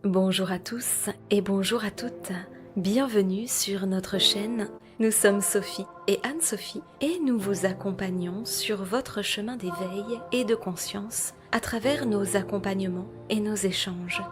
Bonjour à tous et bonjour à toutes. Bienvenue sur notre chaîne. Nous sommes Sophie et Anne-Sophie et nous vous accompagnons sur votre chemin d'éveil et de conscience à travers nos accompagnements et nos échanges.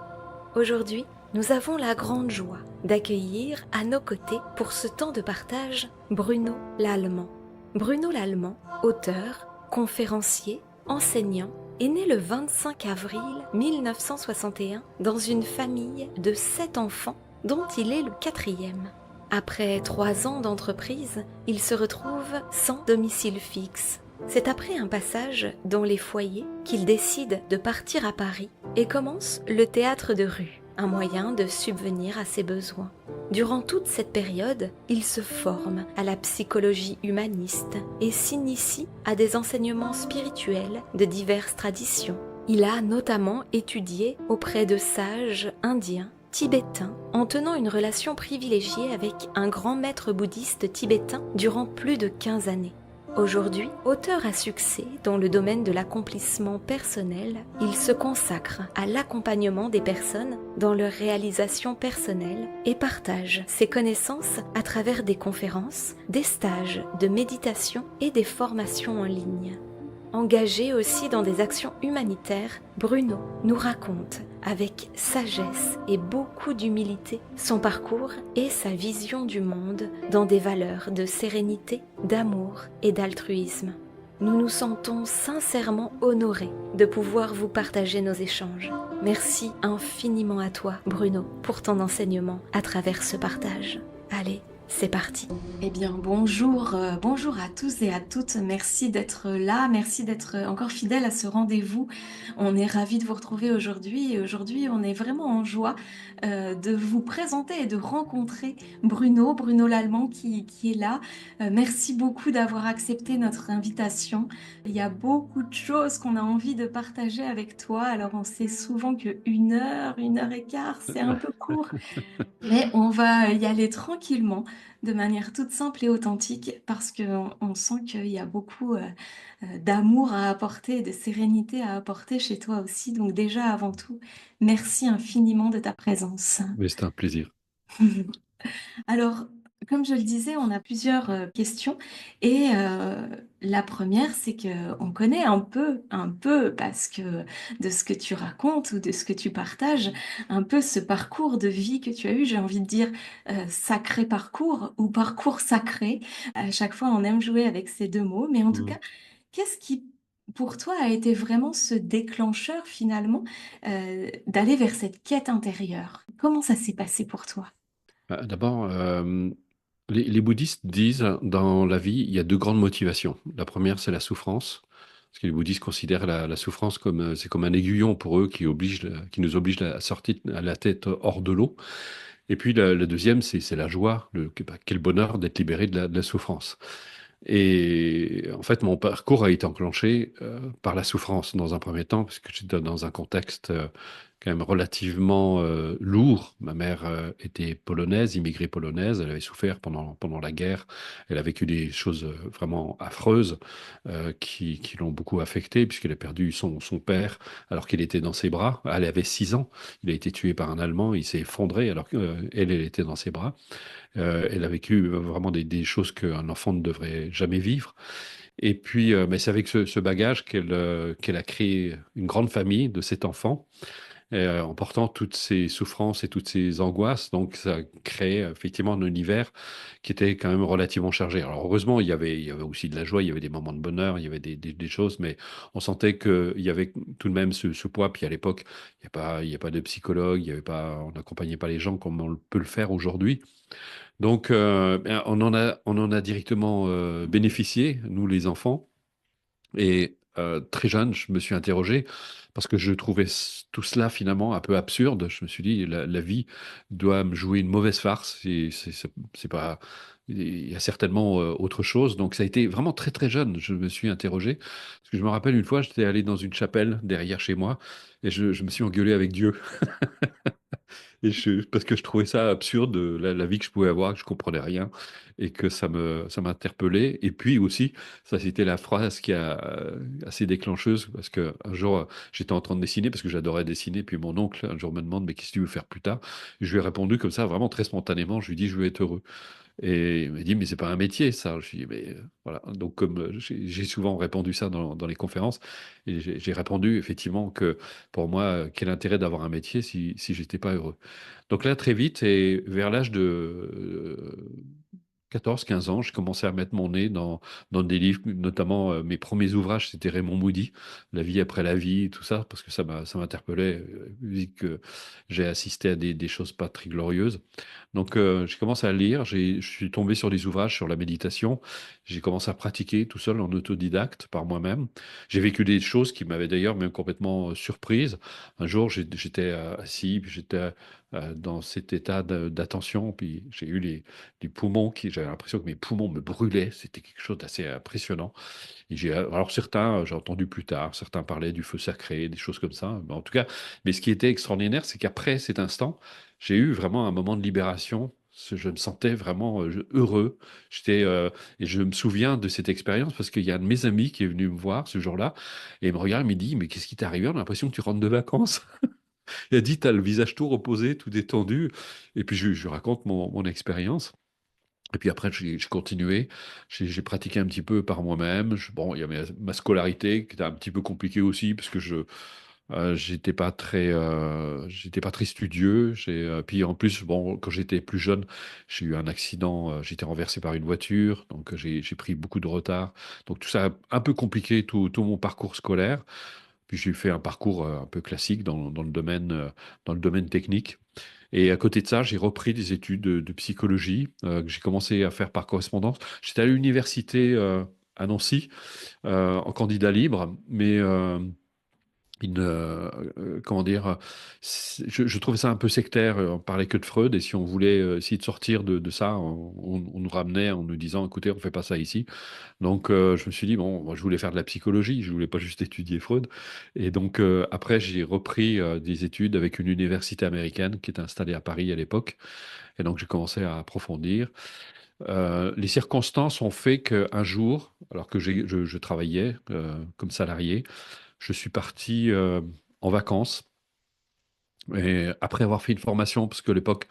Aujourd'hui, nous avons la grande joie d'accueillir à nos côtés pour ce temps de partage Bruno Lallemand. Bruno Lallemand, auteur, conférencier, enseignant, est né le 25 avril 1961 dans une famille de 7 enfants dont il est le quatrième. Après 3 ans d'entreprise, il se retrouve sans domicile fixe. C'est après un passage dans les foyers qu'il décide de partir à Paris et commence le théâtre de rue, un moyen de subvenir à ses besoins. Durant toute cette période, il se forme à la psychologie humaniste et s'initie à des enseignements spirituels de diverses traditions. Il a notamment étudié auprès de sages indiens, tibétains, en tenant une relation privilégiée avec un grand maître bouddhiste tibétain durant plus de 15 années. Aujourd'hui, auteur à succès dans le domaine de l'accomplissement personnel, il se consacre à l'accompagnement des personnes dans leur réalisation personnelle et partage ses connaissances à travers des conférences, des stages de méditation et des formations en ligne. Engagé aussi dans des actions humanitaires, Bruno nous raconte avec sagesse et beaucoup d'humilité son parcours et sa vision du monde dans des valeurs de sérénité, d'amour et d'altruisme. Nous nous sentons sincèrement honorés de pouvoir vous partager nos échanges. Merci infiniment à toi, Bruno, pour ton enseignement à travers ce partage. Allez, c'est parti. Eh bien, bonjour à tous et à toutes. Merci d'être là, merci d'être encore fidèle à ce rendez-vous. On est ravis de vous retrouver aujourd'hui et aujourd'hui, on est vraiment en joie de vous présenter et de rencontrer Bruno Lallemand qui est là. Merci beaucoup d'avoir accepté notre invitation. Il y a beaucoup de choses qu'on a envie de partager avec toi. Alors, on sait souvent que 1 heure et quart, c'est un peu court. Mais on va y aller tranquillement, de manière toute simple et authentique, parce qu'on sent qu'il y a beaucoup d'amour à apporter et de sérénité à apporter chez toi aussi. Donc déjà, avant tout, merci infiniment de ta présence. Mais c'est un plaisir. Alors, comme je le disais, on a plusieurs questions et la première, c'est que on connaît un peu, parce que de ce que tu racontes ou de ce que tu partages, un peu ce parcours de vie que tu as eu. J'ai envie de dire sacré parcours ou parcours sacré. À chaque fois, on aime jouer avec ces deux mots, mais en tout Mm. cas, qu'est-ce qui pour toi a été vraiment ce déclencheur finalement d'aller vers cette quête intérieure? Comment ça s'est passé pour toi? D'abord, les bouddhistes disent dans la vie, il y a deux grandes motivations. La première, c'est la souffrance, parce que les bouddhistes considèrent la souffrance comme c'est comme un aiguillon pour eux qui nous oblige à sortir à la tête hors de l'eau. Et puis la deuxième, c'est la joie, quel bonheur d'être libéré de la souffrance. Et en fait, mon parcours a été enclenché par la souffrance dans un premier temps, parce que j'étais dans un contexte quand même relativement lourd. Ma mère était polonaise, immigrée polonaise. Elle avait souffert pendant la guerre. Elle a vécu des choses vraiment affreuses qui l'ont beaucoup affectée, puisqu'elle a perdu son père alors qu'il était dans ses bras. Elle avait 6 ans. Il a été tué par un Allemand. Il s'est effondré alors qu'elle, elle était dans ses bras. Elle a vécu vraiment des choses qu'un enfant ne devrait jamais vivre. Et puis, mais c'est avec ce bagage qu'elle a créé une grande famille de 7 enfants, en portant toutes ces souffrances et toutes ces angoisses. Donc, ça crée effectivement un univers qui était quand même relativement chargé. Alors, heureusement, il y avait aussi de la joie, il y avait des moments de bonheur, il y avait des choses, mais on sentait qu'il y avait tout de même ce poids. Puis à l'époque, il y a pas de psychologue, il y avait pas, on n'accompagnait pas les gens comme on peut le faire aujourd'hui. Donc, ben, on en a directement bénéficié, nous les enfants. Et très jeune, je me suis interrogé parce que je trouvais tout cela finalement un peu absurde. Je me suis dit, la vie doit me jouer une mauvaise farce. C'est pas, il y a certainement autre chose. Donc, ça a été vraiment très très jeune. Je me suis interrogé parce que je me rappelle une fois, j'étais allé dans une chapelle derrière chez moi et je me suis engueulé avec Dieu. Parce que je trouvais ça absurde, la vie que je pouvais avoir, que je comprenais rien, et que ça m'interpellait. Et puis aussi, ça c'était la phrase qui a assez déclencheuse, parce que un jour, j'étais en train de dessiner, parce que j'adorais dessiner, puis mon oncle, un jour, me demande, mais qu'est-ce que tu veux faire plus tard? Et je lui ai répondu comme ça, vraiment très spontanément, je lui ai dit, je veux être heureux. Et il m'a dit, mais c'est pas un métier, ça. Je lui ai dit, mais voilà. Donc, comme j'ai souvent répondu ça dans les conférences, et j'ai répondu effectivement que pour moi, quel intérêt d'avoir un métier si j'étais pas heureux. Donc là, très vite, et vers l'âge de 14, 15 ans, j'ai commencé à mettre mon nez dans des livres, notamment mes premiers ouvrages, c'était Raymond Moody, La vie après la vie, tout ça, parce que ça m'interpellait, vu que j'ai assisté à des choses pas très glorieuses. Donc, j'ai commencé à lire, je suis tombé sur des ouvrages sur la méditation, j'ai commencé à pratiquer tout seul en autodidacte par moi-même. J'ai vécu des choses qui m'avaient d'ailleurs même complètement surprise. Un jour, j'étais assis, puis j'étais dans cet état d'attention, puis j'ai eu les poumons j'avais l'impression que mes poumons me brûlaient. C'était quelque chose d'assez impressionnant. Et alors certains, j'ai entendu plus tard, certains parlaient du feu sacré, des choses comme ça. Mais en tout cas, mais ce qui était extraordinaire, c'est qu'après cet instant, j'ai eu vraiment un moment de libération. Je me sentais vraiment heureux. Et je me souviens de cette expérience parce qu'il y a un de mes amis qui est venu me voir ce jour-là et il me regarde, il me dit, mais qu'est-ce qui t'est arrivé? On a l'impression que tu rentres de vacances. Il a dit, t'as le visage tout reposé, tout détendu. Et puis je lui raconte mon expérience. Et puis après, j'ai continué, j'ai pratiqué un petit peu par moi-même. Bon, il y a ma scolarité qui était un petit peu compliquée aussi, parce que j'étais pas très studieux. Puis en plus, bon, quand j'étais plus jeune, j'ai eu un accident, j'ai été renversé par une voiture, donc j'ai pris beaucoup de retard. Donc tout ça a un peu compliqué tout mon parcours scolaire. Puis j'ai fait un parcours un peu classique dans le domaine technique. Et à côté de ça, j'ai repris des études de psychologie que j'ai commencé à faire par correspondance. J'étais à l'université à Nancy en candidat libre, mais comment dire, je trouvais ça un peu sectaire. On parlait que de Freud, et si on voulait essayer de sortir de ça, on nous ramenait en nous disant, écoutez, on fait pas ça ici. Donc, je me suis dit, bon, moi, je voulais faire de la psychologie, je voulais pas juste étudier Freud. Et donc, après, j'ai repris des études avec une université américaine qui était installée à Paris à l'époque. Et donc, j'ai commencé à approfondir. Les circonstances ont fait qu'un jour, alors que je travaillais comme salarié, je suis parti en vacances. Et après avoir fait une formation, parce que à l'époque,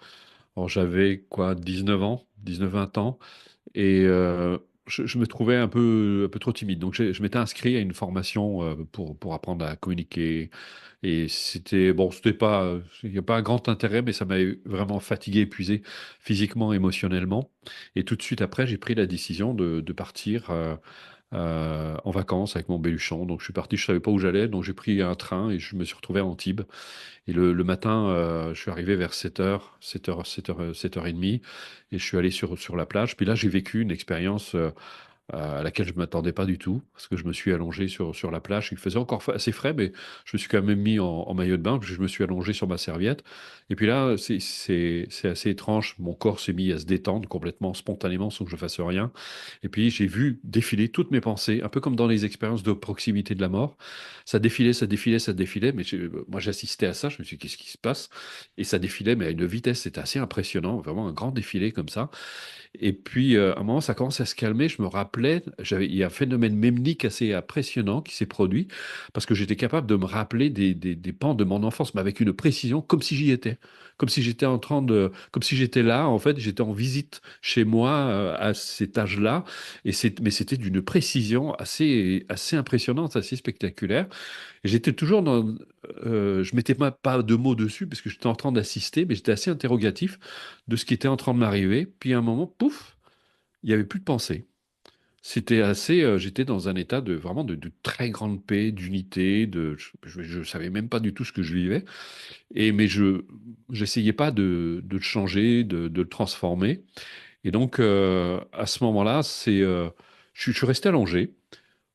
alors, j'avais quoi, 19 ans, 19, 20 ans. Et je me trouvais un peu trop timide. Donc, je m'étais inscrit à une formation pour apprendre à communiquer. Et c'était pas, il n'y a pas un grand intérêt, mais ça m'avait vraiment fatigué, épuisé physiquement, émotionnellement. Et tout de suite après, j'ai pris la décision de partir en vacances avec mon Belluchon. Donc, je suis parti, je savais pas où j'allais. Donc, j'ai pris un train et je me suis retrouvé à Antibes. Et le matin, je suis arrivé vers 7 heures, 7 heures, 7 heures, 7h30, et je suis allé sur la plage. Puis là, j'ai vécu une expérience à laquelle je ne m'attendais pas du tout, parce que je me suis allongé sur la plage. Il faisait encore assez frais, mais je me suis quand même mis en maillot de bain, puis je me suis allongé sur ma serviette. Et puis là, c'est assez étrange. Mon corps s'est mis à se détendre complètement, spontanément, sans que je fasse rien. Et puis j'ai vu défiler toutes mes pensées, un peu comme dans les expériences de proximité de la mort. Ça défilait, ça défilait, ça défilait, mais moi j'assistais à ça, je me suis dit, qu'est-ce qui se passe? Et ça défilait, mais à une vitesse, c'était assez impressionnant, vraiment un grand défilé comme ça. Et puis, à un moment, ça commence à se calmer. Je me rappelais, il y a un phénomène mémonique assez impressionnant qui s'est produit parce que j'étais capable de me rappeler des pans de mon enfance, mais avec une précision, comme si j'y étais. Comme si j'étais là, en fait, j'étais en visite chez moi à cet âge-là. Mais c'était d'une précision assez impressionnante, assez spectaculaire. Et j'étais toujours je mettais pas de mots dessus parce que j'étais en train d'assister, mais j'étais assez interrogatif de ce qui était en train de m'arriver. Puis à un moment, pouf, il n'y avait plus de pensée. J'étais dans un état de très grande paix, d'unité, je savais même pas du tout ce que je vivais. Mais j'essayais pas de le changer, de le transformer. Et donc, à ce moment-là, je suis resté allongé.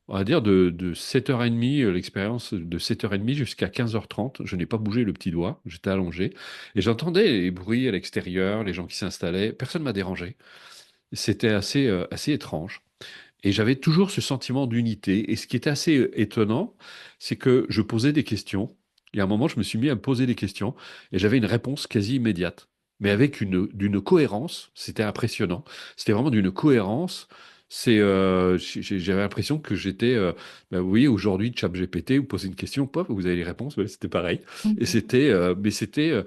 On va dire de 7h30, l'expérience de 7h30 jusqu'à 15h30. Je n'ai pas bougé le petit doigt, j'étais allongé. Et j'entendais les bruits à l'extérieur, les gens qui s'installaient. Personne ne m'a dérangé. C'était assez étrange. Et j'avais toujours ce sentiment d'unité. Et ce qui était assez étonnant, c'est que je posais des questions. Et à un moment, je me suis mis à me poser des questions et j'avais une réponse quasi immédiate, mais avec d'une cohérence, c'était impressionnant. C'était vraiment d'une cohérence. J'avais l'impression que j'étais, bah, vous voyez, aujourd'hui, ChatGPT, vous posez une question, pop, vous avez les réponses, ouais, c'était pareil. Et Mhm. c'était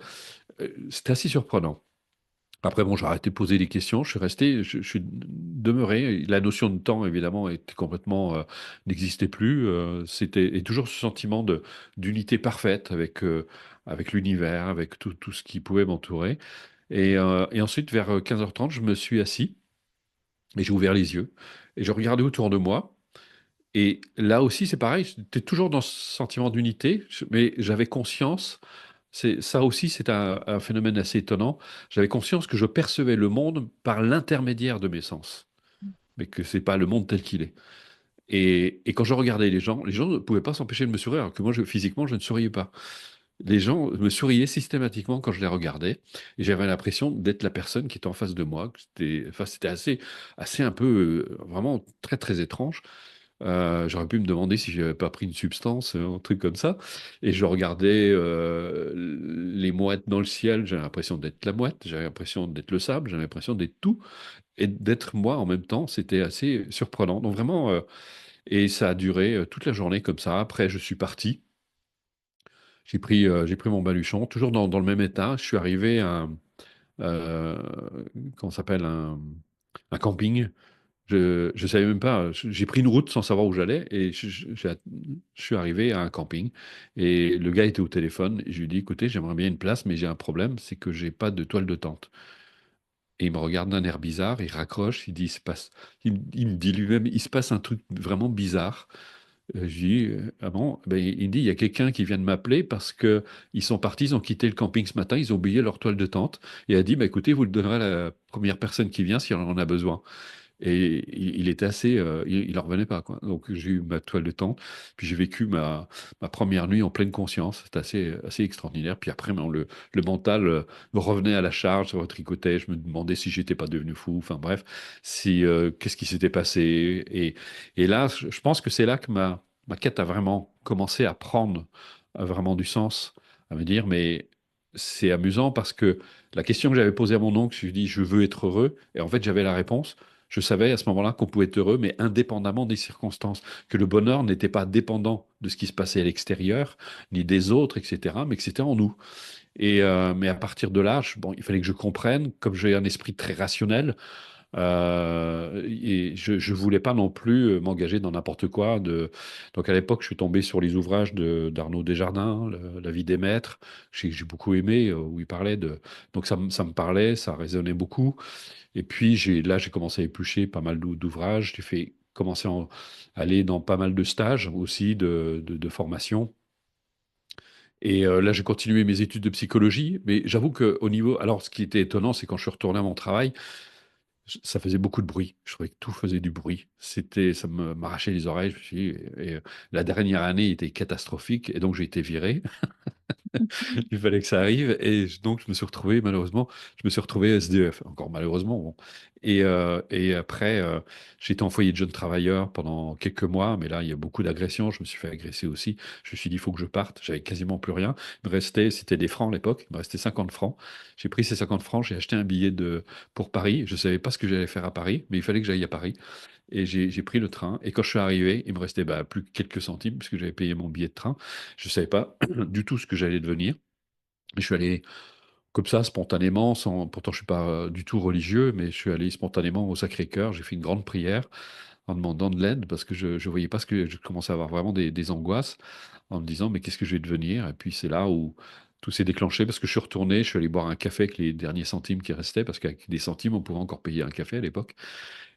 assez surprenant. Après, bon, j'ai arrêté de poser des questions, je suis resté, je suis demeuré. La notion de temps, évidemment, était complètement, n'existait plus. Et toujours ce sentiment d'unité parfaite avec l'univers, avec tout ce qui pouvait m'entourer. Et ensuite, vers 15h30, je me suis assis et j'ai ouvert les yeux et je regardais autour de moi. Et là aussi, c'est pareil, j'étais toujours dans ce sentiment d'unité, mais j'avais conscience, ça aussi, c'est un phénomène assez étonnant. J'avais conscience que je percevais le monde par l'intermédiaire de mes sens, mais que c'est pas le monde tel qu'il est. Et quand je regardais les gens ne pouvaient pas s'empêcher de me sourire, alors que moi, physiquement, je ne souriais pas. Les gens me souriaient systématiquement quand je les regardais, et j'avais l'impression d'être la personne qui était en face de moi. C'était assez un peu, vraiment très très étrange. J'aurais pu me demander si j'avais pas pris une substance, un truc comme ça. Et je regardais les mouettes dans le ciel. J'avais l'impression d'être la mouette, j'avais l'impression d'être le sable, j'avais l'impression d'être tout et d'être moi en même temps. C'était assez surprenant. Donc vraiment, et ça a duré toute la journée comme ça. Après, je suis parti. J'ai pris mon baluchon, toujours dans le même état. Je suis arrivé à euh, comment ça s'appelle un camping. Je savais même pas. J'ai pris une route sans savoir où j'allais et je suis arrivé à un camping et le gars était au téléphone et je lui ai dit, écoutez, j'aimerais bien une place, mais j'ai un problème, c'est que j'ai pas de toile de tente. Et il me regarde d'un air bizarre, il raccroche, il dit, il me dit lui-même, il se passe un truc vraiment bizarre. Je dis, ah bon? Ben, il me dit, il y a quelqu'un qui vient de m'appeler parce que ils sont partis, ils ont quitté le camping ce matin, ils ont oublié leur toile de tente. Et il a dit, bah, écoutez, vous le donnerez à la première personne qui vient si on en a besoin. Et il était assez, il en revenait pas, quoi. Donc j'ai eu ma toile de tente, puis j'ai vécu ma première nuit en pleine conscience. C'était assez extraordinaire. Puis après, ben, le mental me revenait à la charge, ça retricotait. Je me demandais si j'étais pas devenu fou. Enfin bref, si qu'est-ce qui s'était passé. Et là, je pense que c'est là que ma quête a vraiment commencé à prendre vraiment du sens, à me dire, mais c'est amusant parce que la question que j'avais posée à mon oncle, je lui ai dit, je veux être heureux. Et en fait, j'avais la réponse. Je savais à ce moment-là qu'on pouvait être heureux, mais indépendamment des circonstances, que le bonheur n'était pas dépendant de ce qui se passait à l'extérieur, ni des autres, etc., mais que c'était en nous. Mais à partir de là, bon, il fallait que je comprenne, comme j'ai un esprit très rationnel, et je voulais pas non plus m'engager dans n'importe quoi. Donc à l'époque, je suis tombé sur les ouvrages d'Arnaud Desjardins, La vie des maîtres, que j'ai beaucoup aimé, où il parlait de... Donc ça me parlait, ça résonnait beaucoup. Et puis là, j'ai commencé à éplucher pas mal d'ouvrages. J'ai commencé à aller dans pas mal de stages aussi, de formation. Et là, j'ai continué mes études de psychologie. Mais j'avoue qu'au niveau. Alors, ce qui était étonnant, c'est quand je suis retourné à mon travail, ça faisait beaucoup de bruit. Je trouvais que tout faisait du bruit. Ça m'arrachait les oreilles. Je me suis dit, la dernière année était catastrophique. Et donc, j'ai été viré. Il fallait que ça arrive. Donc, je me suis retrouvé, malheureusement, je me suis retrouvé SDF. Encore malheureusement. Bon. Et après, j'ai été en foyer de jeunes travailleurs pendant quelques mois. Mais là, il y a beaucoup d'agressions. Je me suis fait agresser aussi. Je me suis dit, il faut que je parte. J'avais quasiment plus rien. Il me restait, c'était des francs à l'époque. Il me restait 50 francs. J'ai pris ces 50 francs. J'ai acheté un billet pour Paris. Je ne savais pas ce que j'allais faire à Paris, mais il fallait que j'aille à Paris. Et j'ai pris le train. Et quand je suis arrivé, il me restait bah, plus que quelques centimes, puisque j'avais payé mon billet de train. Je ne savais pas du tout ce que j'allais devenir. Je suis allé comme ça, spontanément, pourtant je suis pas du tout religieux, mais je suis allé spontanément au Sacré-Cœur. J'ai fait une grande prière en demandant de l'aide parce que je ne voyais pas ce que je commençais à avoir vraiment des angoisses en me disant mais qu'est-ce que je vais devenir? Et puis c'est là où tout s'est déclenché parce que je suis retourné, je suis allé boire un café avec les derniers centimes qui restaient parce qu'avec des centimes on pouvait encore payer un café à l'époque.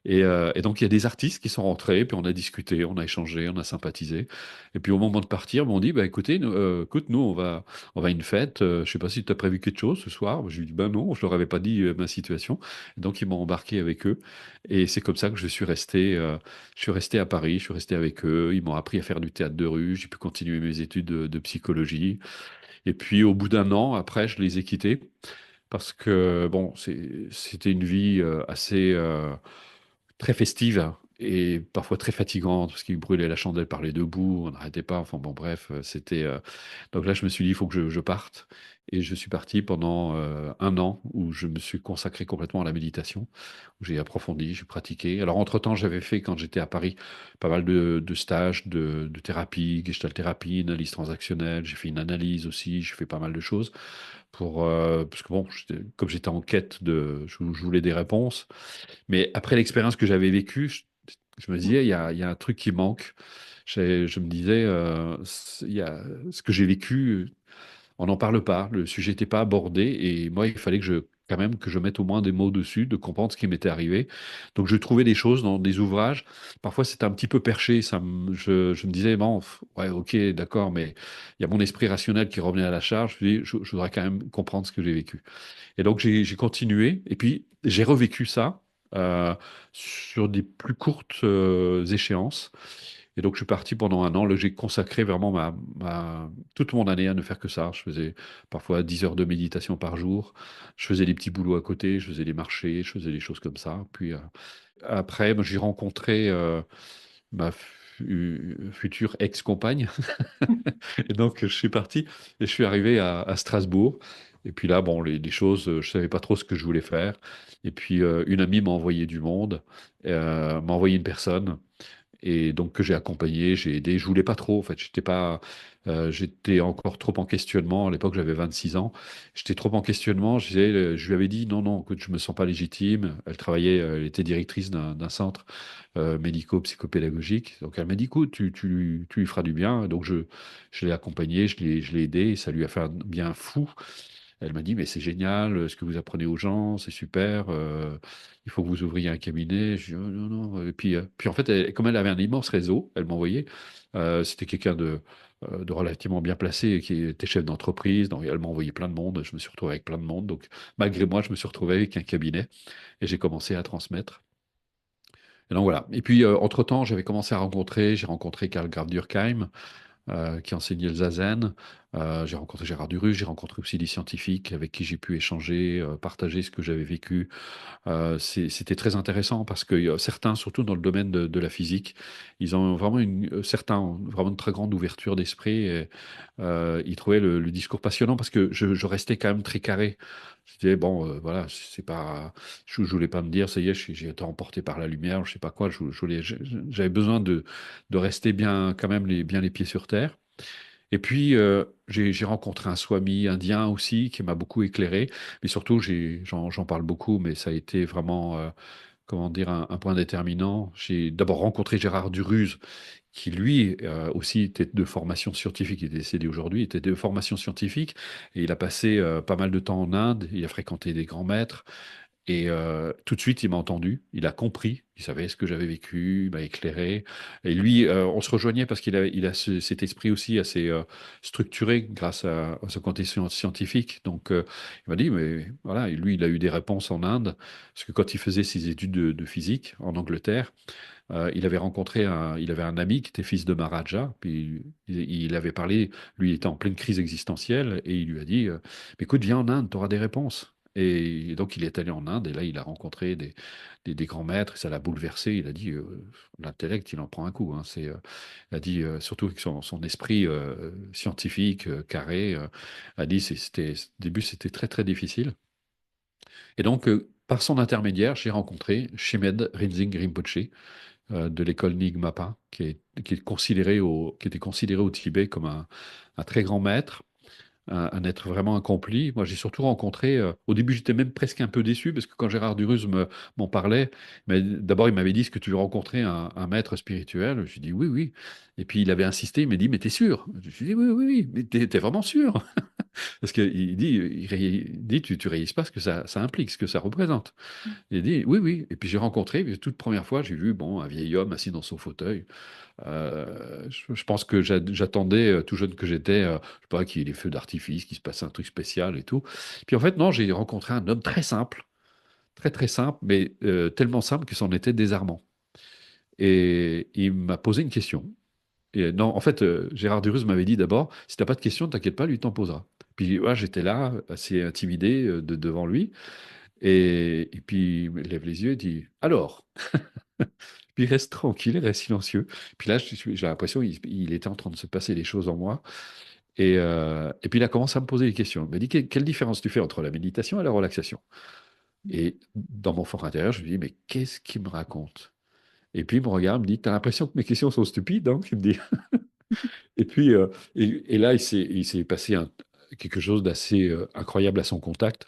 Et donc, il y a des artistes qui sont rentrés, puis on a discuté, on a échangé, on a sympathisé. Et puis, au moment de partir, on dit, bah, écoutez, écoute, nous, on va à une fête. Je sais pas si tu as prévu quelque chose ce soir. Je lui dis, ben non, je leur avais pas dit ma situation. Et donc, ils m'ont embarqué avec eux. Et c'est comme ça que je suis resté à Paris, je suis resté avec eux. Ils m'ont appris à faire du théâtre de rue. J'ai pu continuer mes études de psychologie. Et puis, au bout d'un an, après, je les ai quittés parce que, bon, c'était une vie assez très festive, hein. et parfois très fatigante parce qu'il brûlait la chandelle par les deux bouts, on n'arrêtait pas. Enfin bon, bref, c'était. Donc là, je me suis dit, il faut que je parte. Et je suis parti pendant 1 an où je me suis consacré complètement à la méditation, où j'ai approfondi, j'ai pratiqué. Alors, entre-temps, j'avais fait, quand j'étais à Paris, pas mal de stages de thérapie, gestalt thérapie, analyse transactionnelle. J'ai fait une analyse aussi, j'ai fait pas mal de choses parce que bon, comme j'étais en quête je voulais des réponses. Mais après l'expérience que j'avais vécue, je me disais, il y a un truc qui manque. Je me disais, il y a ce que j'ai vécu, on n'en parle pas, le sujet n'était pas abordé, et moi, il fallait quand même que je mette au moins des mots dessus, de comprendre ce qui m'était arrivé. Donc, je trouvais des choses dans des ouvrages. Parfois, c'était un petit peu perché. Je me disais, bon, ouais, ok, d'accord, mais il y a mon esprit rationnel qui revenait à la charge. Je me dis, je voudrais quand même comprendre ce que j'ai vécu. Et donc, j'ai continué, et puis j'ai revécu ça sur des plus courtes échéances. Et donc, je suis parti pendant 1 an. Là, j'ai consacré vraiment toute mon année à ne faire que ça. Je faisais parfois 10 heures de méditation par jour. Je faisais des petits boulots à côté, je faisais des marchés, je faisais des choses comme ça. Puis après, moi, j'ai rencontré ma future ex-compagne. Et donc, je suis parti et je suis arrivé à Strasbourg. Et puis là, bon, les choses, je savais pas trop ce que je voulais faire. Et puis, une amie m'a envoyé du monde, m'a envoyé une personne et donc que j'ai accompagné, j'ai aidé. Je voulais pas trop, en fait, j'étais encore trop en questionnement. À l'époque, j'avais 26 ans. J'étais trop en questionnement. Je lui avais dit non, non, écoute, je me sens pas légitime. Elle travaillait, elle était directrice d'un centre médico-psychopédagogique. Donc elle m'a dit, écoute, tu lui feras du bien. Donc je l'ai accompagné, je l'ai aidé, et ça lui a fait un bien fou. Elle m'a dit, mais c'est génial, ce que vous apprenez aux gens, c'est super, il faut que vous ouvriez un cabinet. Je dis, oh, non, non. Et puis en fait, comme elle avait un immense réseau, elle m'envoyait, c'était quelqu'un de relativement bien placé, qui était chef d'entreprise, donc elle m'a envoyé plein de monde, je me suis retrouvé avec plein de monde, donc malgré moi, je me suis retrouvé avec un cabinet, et j'ai commencé à transmettre. Et donc voilà. Et puis, entre-temps, j'ai rencontré Karl Graf Durkheim, qui enseignait le zazen. J'ai rencontré Gérard Durus, j'ai rencontré aussi des scientifiques avec qui j'ai pu échanger, partager ce que j'avais vécu. C'était très intéressant parce que certains, surtout dans le domaine de la physique, ils ont vraiment certains ont vraiment une très grande ouverture d'esprit. Et, ils trouvaient le discours passionnant parce que je restais quand même très carré. Je disais, bon, voilà, c'est pas, je voulais pas me dire, ça y est, j'ai été emporté par la lumière, je sais pas quoi. J'avais besoin de rester bien, quand même, bien les pieds sur terre. Et puis, j'ai rencontré un swami indien aussi qui m'a beaucoup éclairé. Mais surtout, j'en parle beaucoup, mais ça a été vraiment, comment dire, un point déterminant. J'ai d'abord rencontré Gérard Duruz, qui lui aussi était de formation scientifique, il est décédé aujourd'hui, était de formation scientifique. Et il a passé pas mal de temps en Inde, il a fréquenté des grands maîtres. Et tout de suite, il m'a entendu, il a compris, il savait ce que j'avais vécu, il m'a éclairé. Et lui, on se rejoignait parce qu'il a cet esprit aussi assez structuré grâce à son côté scientifique. Donc, il m'a dit, mais voilà, et lui, il a eu des réponses en Inde, parce que quand il faisait ses études de physique en Angleterre, il avait un ami qui était fils de Maharaja, puis il avait parlé, lui, il était en pleine crise existentielle, et il lui a dit, mais écoute, viens en Inde, tu auras des réponses. Et donc, il est allé en Inde, et là, il a rencontré des grands maîtres, et ça l'a bouleversé. Il a dit, l'intellect, il en prend un coup, hein. Il a dit, surtout avec son esprit scientifique, carré, a dit, au début, c'était très, très difficile. Et donc, par son intermédiaire, j'ai rencontré Shemed Rinzing Rinpoche, de l'école Nyingmapa, qui était considéré au Tibet comme un très grand maître, un être vraiment accompli. Moi, j'ai surtout rencontré, au début, j'étais même presque un peu déçu, parce que quand Gérard Duruz m'en parlait, mais d'abord, il m'avait dit, est-ce que tu veux rencontrer un maître spirituel? Je lui ai dit, oui, oui. Et puis, il avait insisté, il m'a dit, mais t'es sûr? Je lui ai dit, oui, oui, oui, mais t'es vraiment sûr? Parce qu'il dit, tu réalises pas ce que ça implique, ce que ça représente. Il dit oui, oui. Et puis j'ai rencontré, puis toute première fois, j'ai vu bon, un vieil homme assis dans son fauteuil. Je pense que j'attendais, tout jeune que j'étais, je sais pas, qu'il y ait des feux d'artifice, qu'il se passe un truc spécial et tout. Puis en fait, non, j'ai rencontré un homme très simple, très très simple, mais tellement simple que c'en était désarmant. Et il m'a posé une question. Et non, en fait, Gérard Durus m'avait dit d'abord, si t'as pas de questions, t'inquiète pas, lui t'en posera. Puis ouais, j'étais là, assez intimidé devant lui. Et puis, il me lève les yeux et dit, alors, puis il reste tranquille, il reste silencieux. Puis là, j'ai l'impression qu'il était en train de se passer des choses en moi. Et puis il a commencé à me poser des questions. Il m'a dit, quelle différence tu fais entre la méditation et la relaxation? Et dans mon fort intérieur, je me dis, mais qu'est-ce qu'il me raconte? Et puis il me regarde, il me dit, t'as l'impression que mes questions sont stupides, hein? Il me dit. Et puis, et là, il s'est passé quelque chose d'assez incroyable à son contact.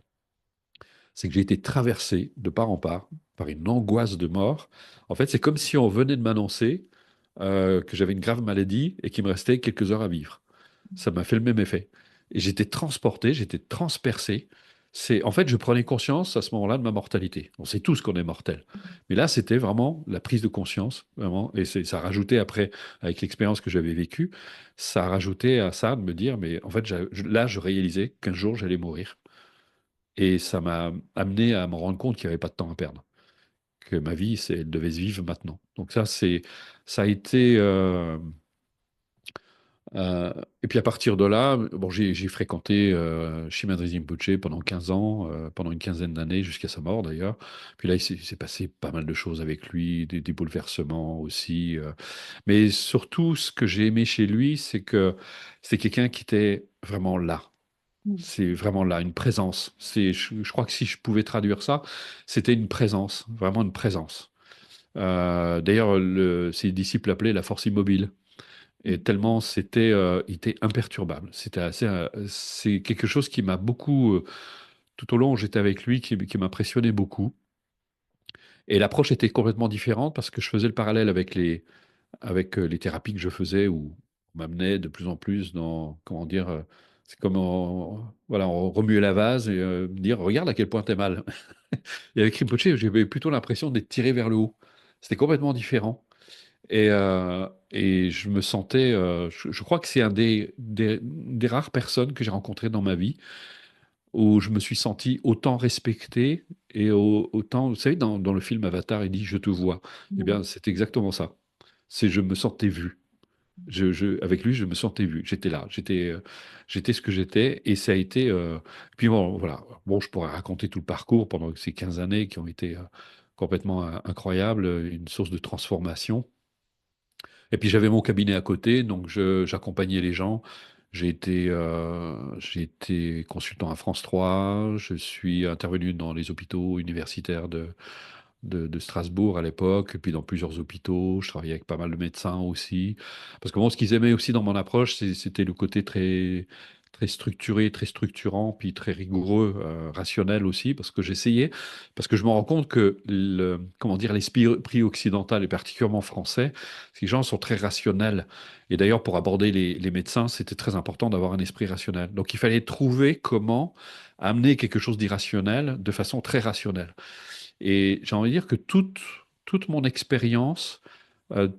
C'est que j'ai été traversé de part en part par une angoisse de mort. En fait, c'est comme si on venait de m'annoncer que j'avais une grave maladie et qu'il me restait quelques heures à vivre. Ça m'a fait le même effet. Et j'étais transporté, j'étais transpercé. En fait, je prenais conscience à ce moment-là de ma mortalité. On sait tous qu'on est mortel. Mais là, c'était vraiment la prise de conscience, vraiment. Et ça a rajouté après, avec l'expérience que j'avais vécue, ça a rajouté à ça de me dire, mais en fait, là, je réalisais qu'un jour, j'allais mourir. Et ça m'a amené à me rendre compte qu'il n'y avait pas de temps à perdre, que ma vie, elle devait se vivre maintenant. Donc ça a été. Et puis à partir de là, bon, j'ai fréquenté Shimon Rinpoché pendant 15 ans, pendant une quinzaine d'années, jusqu'à sa mort d'ailleurs. Puis là, il s'est passé pas mal de choses avec lui, des bouleversements aussi. Mais surtout, ce que j'ai aimé chez lui, c'est que c'est quelqu'un qui était vraiment là. C'est vraiment là, une présence. Je crois que si je pouvais traduire ça, c'était une présence, vraiment une présence. D'ailleurs, ses disciples l'appelaient la force immobile. Et tellement il était imperturbable. C'est quelque chose qui m'a beaucoup, tout au long où j'étais avec lui, qui m'impressionnait beaucoup. Et l'approche était complètement différente parce que je faisais le parallèle avec les thérapies que je faisais où on m'amenait de plus en plus dans, comment dire, c'est comme voilà, on remuait la vase et me dire, regarde à quel point t'es mal. Et avec Rinpoche, j'avais plutôt l'impression d'être tiré vers le haut. C'était complètement différent. Et je me sentais, je crois que c'est un des rares personnes que j'ai rencontrées dans ma vie où je me suis senti autant respecté et autant, vous savez, dans le film Avatar, il dit, je te vois. Eh bien, c'est exactement ça. Je me sentais vu. Avec lui, je me sentais vu. J'étais là. J'étais ce que j'étais. Et ça a été. Puis bon, voilà. Bon, je pourrais raconter tout le parcours pendant ces 15 années qui ont été complètement incroyables, une source de transformation. Et puis j'avais mon cabinet à côté, donc j'accompagnais les gens. J'ai été consultant à France 3. Je suis intervenu dans les hôpitaux universitaires de Strasbourg à l'époque, et puis dans plusieurs hôpitaux. Je travaillais avec pas mal de médecins aussi. Parce que bon, ce qu'ils aimaient aussi dans mon approche, c'était le côté très, très structuré, très structurant, puis très rigoureux, rationnel aussi, parce que parce que je me rends compte que comment dire, l'esprit occidental et particulièrement français, ces gens sont très rationnels. Et d'ailleurs, pour aborder les médecins, c'était très important d'avoir un esprit rationnel. Donc il fallait trouver comment amener quelque chose d'irrationnel de façon très rationnelle. Et j'ai envie de dire que toute mon expérience,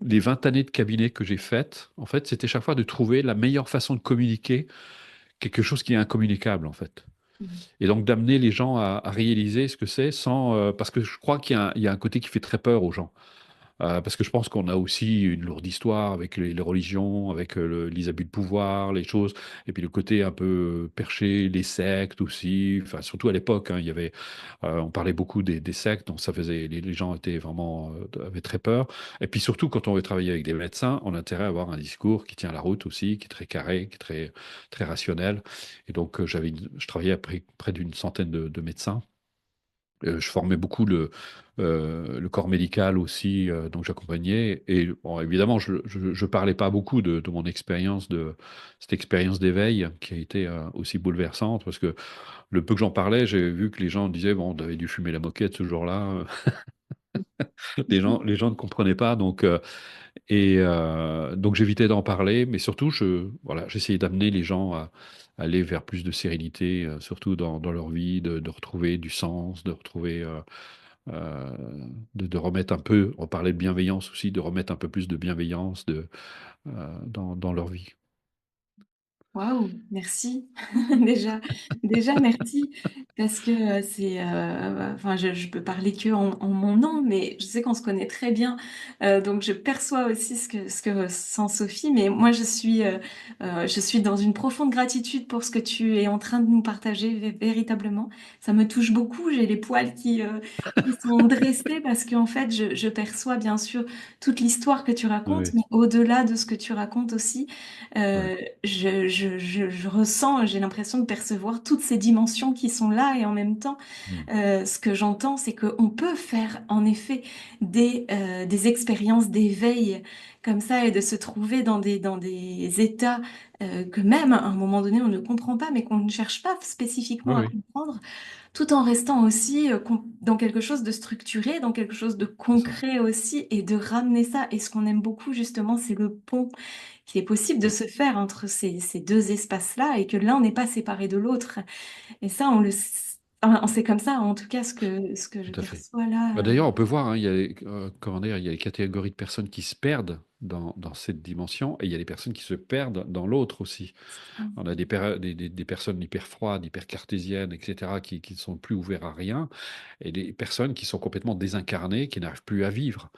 les 20 années de cabinet que j'ai faites, en fait, c'était chaque fois de trouver la meilleure façon de communiquer quelque chose qui est incommunicable, en fait. Et donc d'amener les gens à réaliser ce que c'est sans... parce que je crois qu'il y a un côté qui fait très peur aux gens. Parce que je pense qu'on a aussi une lourde histoire avec les religions, avec les abus de pouvoir, les choses, et puis le côté un peu perché, les sectes aussi, enfin surtout à l'époque, hein, on parlait beaucoup des sectes, donc ça faisait, les gens étaient vraiment, avaient très peur. Et puis surtout quand on veut travailler avec des médecins, on a intérêt à avoir un discours qui tient la route aussi, qui est très carré, qui est très, très rationnel. Et donc je travaillais près d'une centaine de médecins. Je formais beaucoup le corps médical aussi, donc j'accompagnais. Et bon, évidemment, je parlais pas beaucoup de mon expérience, de cette expérience d'éveil qui a été aussi bouleversante, parce que le peu que j'en parlais, j'ai vu que les gens disaient, bon, on avait dû fumer la moquette ce jour-là. Les gens ne comprenaient pas, donc j'évitais d'en parler, mais surtout, voilà, j'essayais d'amener les gens à aller vers plus de sérénité, surtout dans leur vie, de retrouver du sens, de retrouver euh, de remettre un peu, on parlait de bienveillance aussi, de remettre un peu plus de bienveillance dans leur vie. Waouh, merci. Déjà, déjà merci. Parce que enfin, je peux parler que en mon nom, mais je sais qu'on se connaît très bien, donc je perçois aussi ce que ressent Sophie. Mais moi, je suis dans une profonde gratitude pour ce que tu es en train de nous partager véritablement. Ça me touche beaucoup. J'ai les poils qui sont dressés parce qu'en fait, je perçois bien sûr toute l'histoire que tu racontes, Oui, mais au-delà de ce que tu racontes aussi, oui, je ressens, j'ai l'impression de percevoir toutes ces dimensions qui sont là et en même temps, mm, ce que j'entends, c'est qu'on peut faire en effet des expériences d'éveil comme ça et de se trouver dans des états que même à un moment donné on ne comprend pas, mais qu'on ne cherche pas oui, spécifiquement à oui, comprendre, tout en restant aussi dans quelque chose de structuré, dans quelque chose de c'est ça, concret aussi, et de ramener ça. Et ce qu'on aime beaucoup justement, c'est le pont qui est possible de oui, se faire entre ces deux espaces-là et que l'un n'est pas séparé de l'autre. Et ça, enfin, c'est comme ça, en tout cas, ce que je tout à fait. perçois Bah, là. d'ailleurs, on peut voir, hein, il y a, comment dire, il y a les catégories de personnes qui se perdent dans cette dimension et il y a les personnes qui se perdent dans l'autre aussi. On a des personnes hyper froides, hyper cartésiennes, etc., qui ne sont plus ouverts à rien, et des personnes qui sont complètement désincarnées, qui n'arrivent plus à vivre.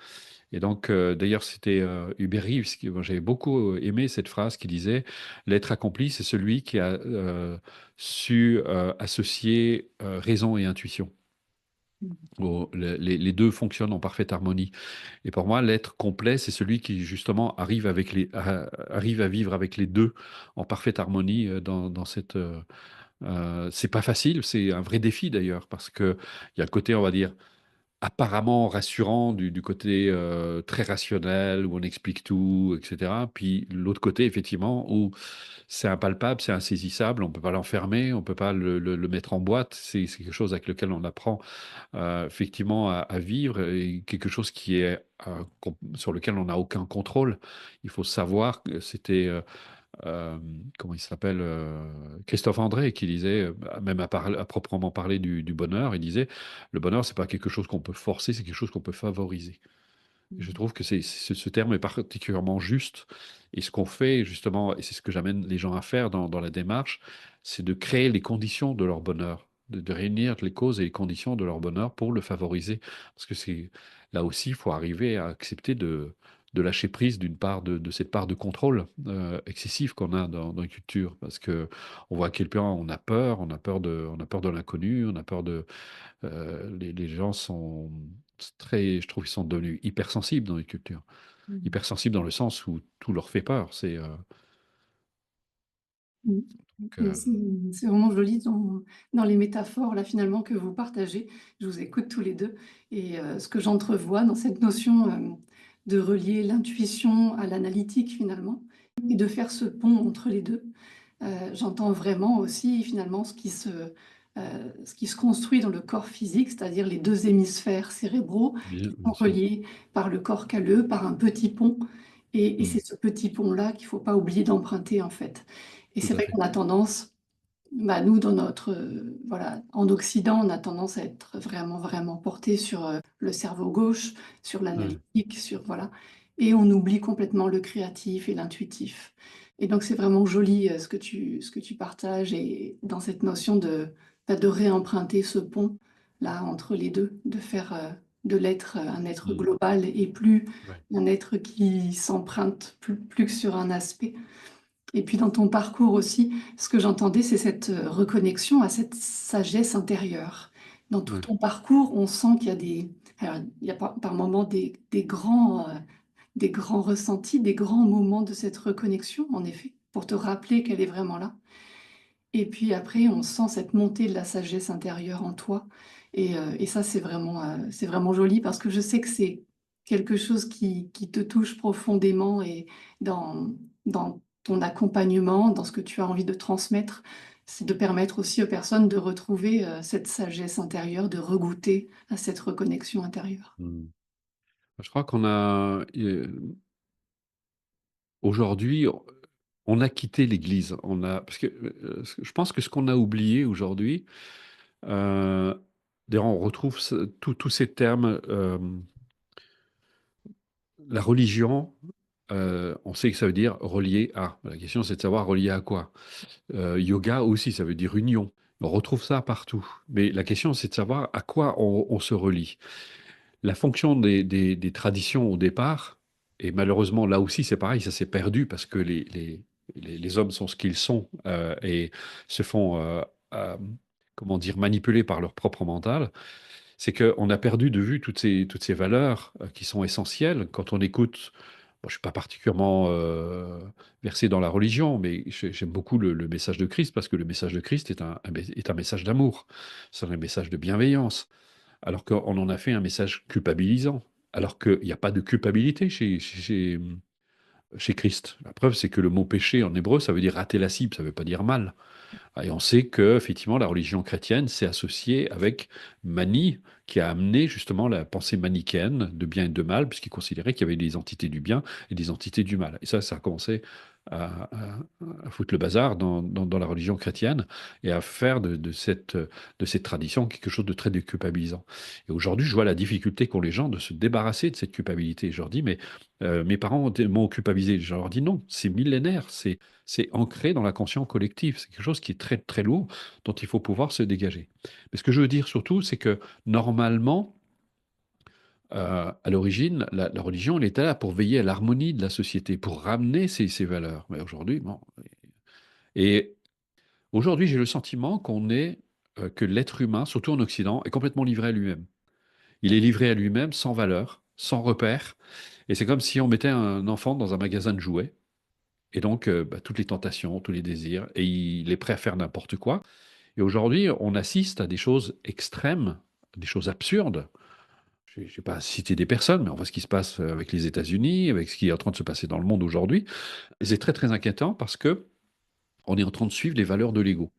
Et donc, d'ailleurs, c'était Hubert Reeves, moi, j'avais beaucoup aimé cette phrase qui disait, l'être accompli, c'est celui qui a su associer raison et intuition. Les deux fonctionnent en parfaite harmonie. Et pour moi, l'être complet, c'est celui qui justement arrive à vivre avec les deux en parfaite harmonie dans cette. C'est pas facile, c'est un vrai défi d'ailleurs, parce que il y a le côté, on va dire, apparemment rassurant du côté très rationnel, où on explique tout, etc. Puis l'autre côté, effectivement, où c'est impalpable, c'est insaisissable, on ne peut pas l'enfermer, on ne peut pas le mettre en boîte. C'est quelque chose avec lequel on apprend effectivement à vivre et quelque chose qui est sur lequel on n'a aucun contrôle. Il faut savoir que c'était euh, comment il s'appelle Christophe André qui disait même à proprement parler du bonheur, il disait le bonheur c'est pas quelque chose qu'on peut forcer, c'est quelque chose qu'on peut favoriser. Et je trouve que ce terme est particulièrement juste. Et ce qu'on fait, justement, et c'est ce que j'amène les gens à faire dans la démarche, c'est de créer les conditions de leur bonheur, de réunir les causes et les conditions de leur bonheur pour le favoriser. Parce que c'est là aussi, il faut arriver à accepter de lâcher prise d'une part de cette part de contrôle excessif qu'on a dans une culture. Parce que on voit à quel point on a peur on a peur de l'inconnu, on a peur les gens sont très, je trouve, ils sont devenus hypersensibles dans les cultures. Mm. Hypersensibles dans le sens où tout leur fait peur. Mm. Donc, Mais c'est vraiment joli dans les métaphores là finalement que vous partagez. Je vous écoute tous les deux et ce que j'entrevois dans cette notion de relier l'intuition à l'analytique finalement et de faire ce pont entre les deux. J'entends vraiment aussi finalement ce qui se construit dans le corps physique, c'est-à-dire les deux hémisphères cérébraux bien, qui sont bien sûr. reliés par le corps calleux, par un petit pont. Et Mm, c'est ce petit pont-là qu'il ne faut pas oublier d'emprunter en fait. Et tout c'est à vrai fait. qu'on a tendance, bah, nous, dans notre, voilà, en Occident, on a tendance à être vraiment, vraiment porté sur le cerveau gauche, sur Ouais, l'analytique, sur, voilà, et on oublie complètement le créatif et l'intuitif. Et donc, c'est vraiment joli ce que tu partages et dans cette notion bah, de réemprunter ce pont là entre les deux, de faire de l'être un être mm, global et plus ouais, un être qui s'emprunte plus que sur un aspect. Et puis dans ton parcours aussi, ce que j'entendais, c'est cette reconnexion à cette sagesse intérieure. Dans tout ouais, ton parcours, on sent qu'il y a alors, il y a par moments des grands ressentis, des grands moments de cette reconnexion, en effet, pour te rappeler qu'elle est vraiment là. Et puis après, on sent cette montée de la sagesse intérieure en toi. Et ça, c'est vraiment joli parce que je sais que c'est quelque chose qui te touche profondément et dans ton accompagnement, dans ce que tu as envie de transmettre, c'est de permettre aussi aux personnes de retrouver cette sagesse intérieure, de regoûter à cette reconnexion intérieure. mm. Je crois qu'on a aujourd'hui, on a quitté l'Église. Parce que je pense que ce qu'on a oublié aujourd'hui, euh, d'ailleurs, on retrouve tous ces termes. La religion, on sait que ça veut dire relié à. La question, c'est de savoir relié à quoi. Yoga aussi, ça veut dire union. On retrouve ça partout. Mais la question, c'est de savoir à quoi on se relie. La fonction des traditions au départ, et malheureusement là aussi c'est pareil, ça s'est perdu parce que les hommes sont ce qu'ils sont et se font, comment dire, manipuler par leur propre mental, c'est qu'on a perdu de vue toutes ces valeurs qui sont essentielles. Quand on écoute, bon, je ne suis pas particulièrement versé dans la religion, mais j'aime beaucoup le message de Christ parce que le message de Christ est un message d'amour, c'est un message de bienveillance alors qu'on en a fait un message culpabilisant, alors qu'il n'y a pas de culpabilité chez Christ. La preuve, c'est que le mot péché en hébreu, ça veut dire rater la cible, ça ne veut pas dire mal. Et on sait que effectivement, la religion chrétienne s'est associée avec Mani, qui a amené justement la pensée manichéenne de bien et de mal, puisqu'il considérait qu'il y avait des entités du bien et des entités du mal. Et ça a commencé à foutre le bazar dans la religion chrétienne et à faire de cette tradition quelque chose de très déculpabilisant. Et aujourd'hui, je vois la difficulté qu'ont les gens de se débarrasser de cette culpabilité. Je leur dis, mais mes parents m'ont culpabilisé. Je leur dis non, c'est millénaire, c'est ancré dans la conscience collective. C'est quelque chose qui est très, très lourd, dont il faut pouvoir se dégager. Mais ce que je veux dire surtout, c'est que normalement, à l'origine, la religion, elle était là pour veiller à l'harmonie de la société, pour ramener ces valeurs. Mais aujourd'hui, bon. Et aujourd'hui, j'ai le sentiment que l'être humain, surtout en Occident, est complètement livré à lui-même. Il est livré à lui-même sans valeur, sans repère. Et c'est comme si on mettait un enfant dans un magasin de jouets. Et donc, toutes les tentations, tous les désirs, et il est prêt à faire n'importe quoi. Et aujourd'hui, on assiste à des choses extrêmes, des choses absurdes. Je ne vais pas citer des personnes, mais on voit ce qui se passe avec les États-Unis, avec ce qui est en train de se passer dans le monde aujourd'hui. Et c'est très, très inquiétant parce que on est en train de suivre les valeurs de l'ego.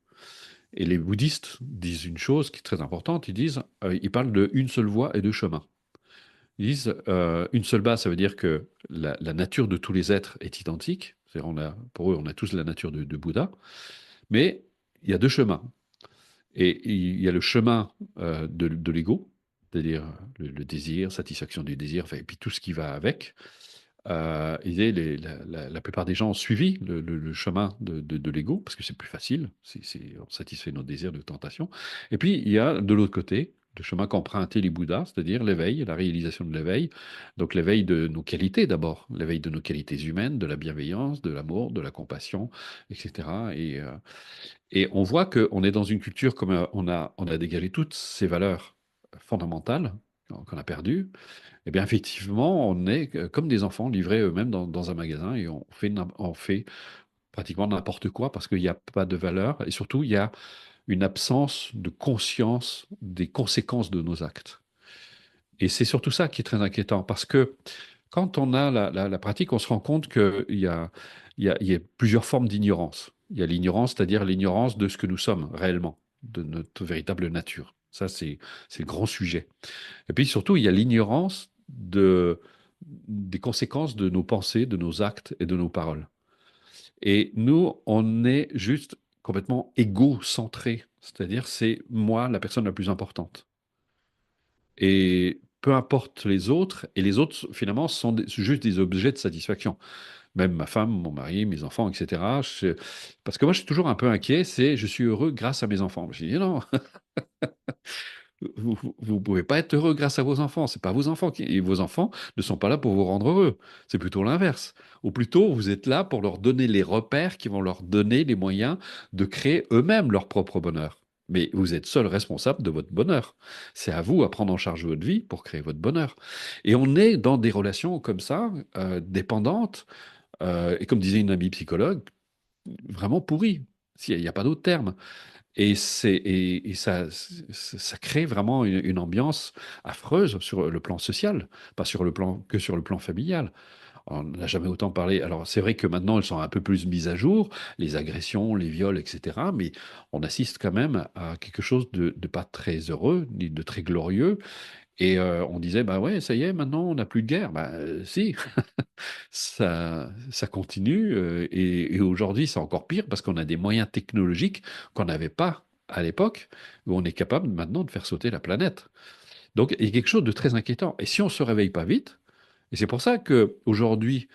Et les bouddhistes disent une chose qui est très importante. Ils parlent de une seule voie et deux chemins. Ils disent une seule base, ça veut dire que la nature de tous les êtres est identique. C'est-à-dire pour eux, on a tous la nature de Bouddha. Mais il y a deux chemins. Et il y a le chemin de l'ego, c'est-à-dire le désir, satisfaction du désir, enfin, et puis tout ce qui va avec. La plupart des gens ont suivi le chemin de l'ego, parce que c'est plus facile, on satisfait nos désirs de tentation. Et puis, il y a de l'autre côté le chemin qu'empruntaient les Bouddhas, c'est-à-dire l'éveil, la réalisation de l'éveil. Donc l'éveil de nos qualités d'abord, l'éveil de nos qualités humaines, de la bienveillance, de l'amour, de la compassion, etc. Et on voit qu'on est dans une culture comme on a dégagé toutes ces valeurs fondamentales qu'on a perdues. Eh bien, effectivement, on est comme des enfants livrés eux-mêmes dans un magasin et on fait pratiquement n'importe quoi parce qu'il n'y a pas de valeur et surtout, il y a une absence de conscience des conséquences de nos actes. Et c'est surtout ça qui est très inquiétant parce que quand on a la pratique, on se rend compte qu'il y a plusieurs formes d'ignorance. Il y a l'ignorance, c'est-à-dire l'ignorance de ce que nous sommes réellement, de notre véritable nature. Ça, c'est le grand sujet. Et puis surtout, il y a l'ignorance des conséquences de nos pensées, de nos actes et de nos paroles. Et nous, on est juste complètement égocentré, c'est-à-dire c'est moi la personne la plus importante. Et peu importe les autres, et les autres finalement sont juste des objets de satisfaction. Même ma femme, mon mari, mes enfants, etc. Parce que moi, je suis toujours un peu inquiet, je suis heureux grâce à mes enfants. Je dis non, vous ne pouvez pas être heureux grâce à vos enfants. C'est pas vos enfants et vos enfants ne sont pas là pour vous rendre heureux. C'est plutôt l'inverse. Ou plutôt, vous êtes là pour leur donner les repères qui vont leur donner les moyens de créer eux-mêmes leur propre bonheur. Mais vous êtes seul responsable de votre bonheur. C'est à vous à prendre en charge votre vie pour créer votre bonheur. Et on est dans des relations comme ça, dépendantes, et comme disait une amie psychologue, vraiment pourries. Il n'y a pas d'autre terme. Et ça crée vraiment une ambiance affreuse sur le plan social, pas que sur le plan familial. On n'a jamais autant parlé. Alors, c'est vrai que maintenant, elles sont un peu plus mises à jour, les agressions, les viols, etc. Mais on assiste quand même à quelque chose de pas très heureux, ni de très glorieux. Et on disait, bah ouais, ça y est, maintenant, on n'a plus de guerre. Bah, si, ça continue. Et aujourd'hui, c'est encore pire parce qu'on a des moyens technologiques qu'on n'avait pas à l'époque, où on est capable maintenant de faire sauter la planète. Donc, il y a quelque chose de très inquiétant. Et si on ne se réveille pas vite, et c'est pour ça qu'aujourd'hui,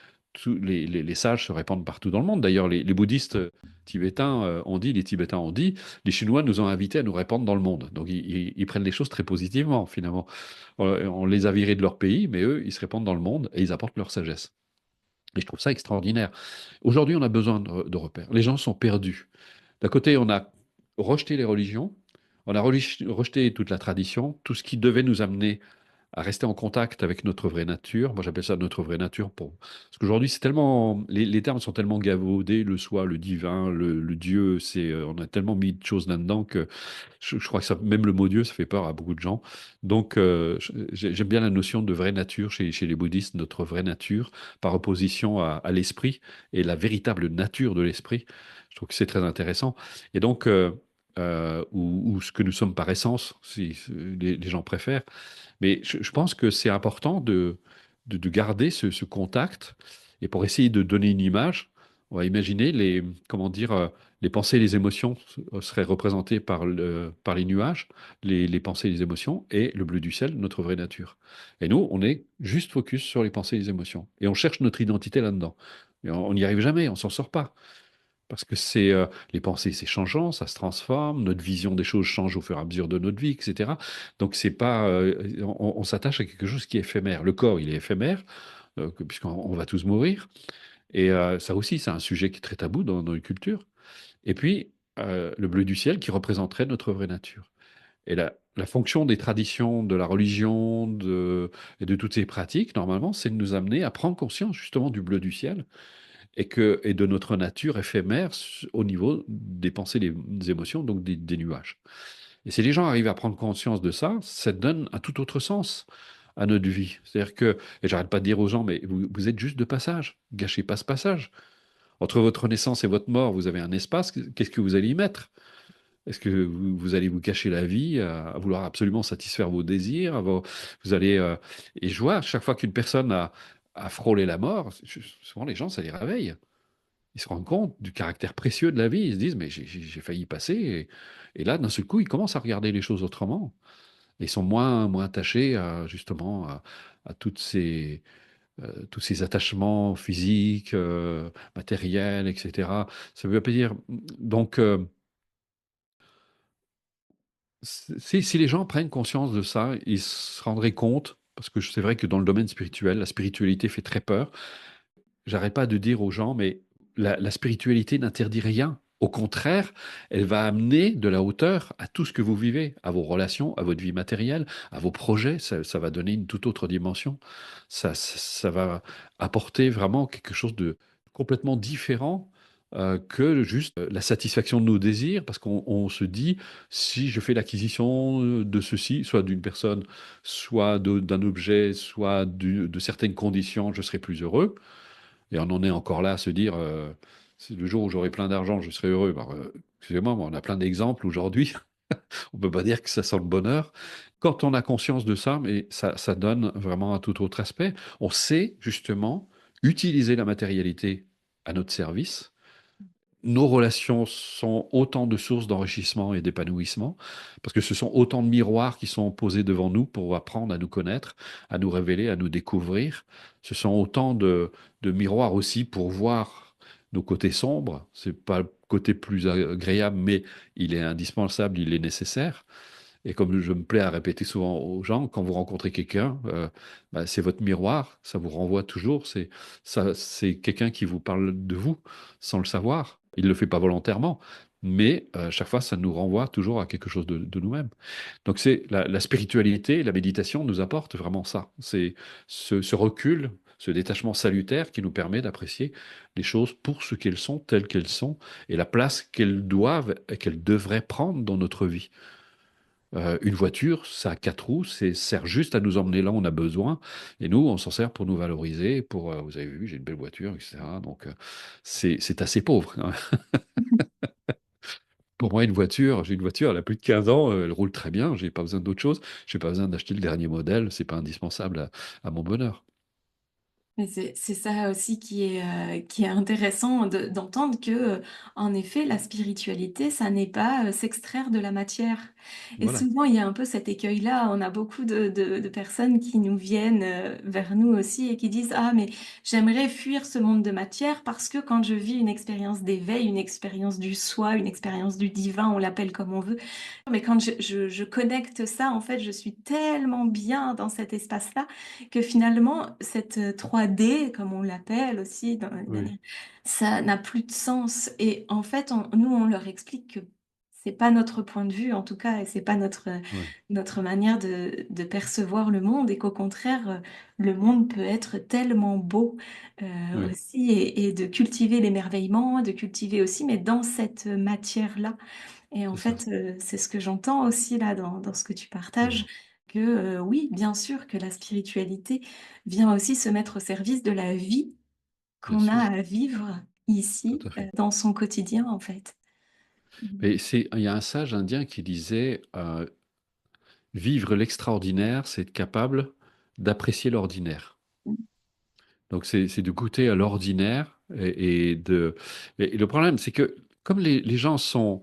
les sages se répandent partout dans le monde. D'ailleurs, les bouddhistes tibétains les Tibétains ont dit, les Chinois nous ont invités à nous répandre dans le monde. Donc ils prennent les choses très positivement, finalement. On les a virés de leur pays, mais eux, ils se répandent dans le monde et ils apportent leur sagesse. Et je trouve ça extraordinaire. Aujourd'hui, on a besoin de repères. Les gens sont perdus. D'un côté, on a rejeté les religions, on a rejeté toute la tradition, tout ce qui devait nous amener à rester en contact avec notre vraie nature. Moi, j'appelle ça notre vraie nature parce qu'aujourd'hui, c'est tellement, les termes sont tellement galvaudés, le soi, le divin, le Dieu, on a tellement mis de choses là-dedans que je crois que même le mot Dieu, ça fait peur à beaucoup de gens. Donc, j'aime bien la notion de vraie nature chez les bouddhistes, notre vraie nature, par opposition à l'esprit et la véritable nature de l'esprit. Je trouve que c'est très intéressant. Et donc, ou ce que nous sommes par essence, si les gens préfèrent. Mais je pense que c'est important de garder ce contact. Et pour essayer de donner une image, on va imaginer comment dire, les pensées et les émotions seraient représentées par les nuages, les pensées et les émotions, et le bleu du ciel, notre vraie nature. Et nous, on est juste focus sur les pensées et les émotions. Et on cherche notre identité là-dedans. Et on n'y arrive jamais, on s'en sort pas. Parce que les pensées, c'est changeant, ça se transforme, notre vision des choses change au fur et à mesure de notre vie, etc. Donc c'est pas, on s'attache à quelque chose qui est éphémère. Le corps, il est éphémère, puisqu'on va tous mourir. Et ça aussi, c'est un sujet qui est très tabou dans les cultures. Et puis, le bleu du ciel qui représenterait notre vraie nature. Et la fonction des traditions, de la religion, et de toutes ces pratiques, normalement, c'est de nous amener à prendre conscience justement du bleu du ciel et de notre nature éphémère au niveau des pensées, des émotions, donc des nuages. Et si les gens arrivent à prendre conscience de ça, ça donne un tout autre sens à notre vie. C'est-à-dire que, et j'arrête pas de dire aux gens, mais vous êtes juste de passage, gâchez pas ce passage. Entre votre naissance et votre mort, vous avez un espace, qu'est-ce que vous allez y mettre? Est-ce que vous allez vous cacher la vie à vouloir absolument satisfaire vos désirs vous allez, et je vois, chaque fois qu'une personne a frôlé la mort, souvent les gens, ça les réveille. Ils se rendent compte du caractère précieux de la vie. Ils se disent, mais j'ai failli passer. Et là, d'un seul coup, ils commencent à regarder les choses autrement. Ils sont moins attachés justement à tous ces attachements physiques, matériels, etc. Ça veut pas dire. Donc, si les gens prennent conscience de ça, ils se rendraient compte, parce que c'est vrai que dans le domaine spirituel, la spiritualité fait très peur. J'arrête pas de dire aux gens, mais la spiritualité n'interdit rien. Au contraire, elle va amener de la hauteur à tout ce que vous vivez, à vos relations, à votre vie matérielle, à vos projets. Ça va donner une toute autre dimension. Ça va apporter vraiment quelque chose de complètement différent que juste la satisfaction de nos désirs, parce qu'on se dit, si je fais l'acquisition de ceci, soit d'une personne, soit d'un objet, soit de certaines conditions, je serai plus heureux. Et on en est encore là à se dire, c'est le jour où j'aurai plein d'argent, je serai heureux. Ben, excusez-moi, mais on a plein d'exemples aujourd'hui. On ne peut pas dire que ça sent le bonheur. Quand on a conscience de ça, mais ça donne vraiment un tout autre aspect. On sait justement utiliser la matérialité à notre service. Nos relations sont autant de sources d'enrichissement et d'épanouissement, parce que ce sont autant de miroirs qui sont posés devant nous pour apprendre à nous connaître, à nous révéler, à nous découvrir. Ce sont autant de miroirs aussi pour voir nos côtés sombres. C'est pas le côté plus agréable, mais il est indispensable, il est nécessaire. Et comme je me plais à répéter souvent aux gens, quand vous rencontrez quelqu'un, bah, c'est votre miroir, ça vous renvoie toujours. C'est quelqu'un qui vous parle de vous sans le savoir. Il ne le fait pas volontairement, mais chaque fois, ça nous renvoie toujours à quelque chose de nous-mêmes. Donc, c'est la spiritualité, la méditation nous apporte vraiment ça. C'est ce recul, ce détachement salutaire qui nous permet d'apprécier les choses pour ce qu'elles sont, telles qu'elles sont, et la place qu'elles doivent et qu'elles devraient prendre dans notre vie. Une voiture, ça a quatre roues, sert juste à nous emmener là où on a besoin. Et nous, on s'en sert pour nous valoriser, vous avez vu, j'ai une belle voiture, etc. Donc, c'est assez pauvre, hein. Pour moi, j'ai une voiture, elle a plus de 15 ans, elle roule très bien, j'ai pas besoin d'autre chose. J'ai pas besoin d'acheter le dernier modèle, c'est pas indispensable à mon bonheur. Mais c'est ça aussi qui est intéressant d'entendre que, en effet, la spiritualité, ça n'est pas, s'extraire de la matière. Et Voilà. souvent, il y a un peu cet écueil-là. On a beaucoup de personnes qui nous viennent, vers nous aussi et qui disent: «Ah mais j'aimerais fuir ce monde de matière parce que quand je vis une expérience d'éveil, une expérience du soi, une expérience du divin», on l'appelle comme on veut, mais quand je connecte ça, en fait, je suis tellement bien dans cet espace-là que finalement, cette 3D, comme on l'appelle aussi, Oui, ça n'a plus de sens. Et en fait, nous, on leur explique que c'est pas notre point de vue, en tout cas, et c'est pas oui, notre manière de percevoir le monde, et qu'au contraire, le monde peut être tellement beau oui, aussi, et de cultiver l'émerveillement, de cultiver aussi, mais dans cette matière-là. Et en c'est ça. fait, c'est ce que j'entends aussi là dans ce que tu partages, Mhm. que, oui, bien sûr que la spiritualité vient aussi se mettre au service de la vie Bien qu'on a sûr, à vivre tout ici, à fait. dans son quotidien, en fait. Mmh. Mais il y a un sage indien qui disait vivre l'extraordinaire, c'est être capable d'apprécier l'ordinaire. Donc c'est de goûter à l'ordinaire et le problème, c'est que comme les gens sont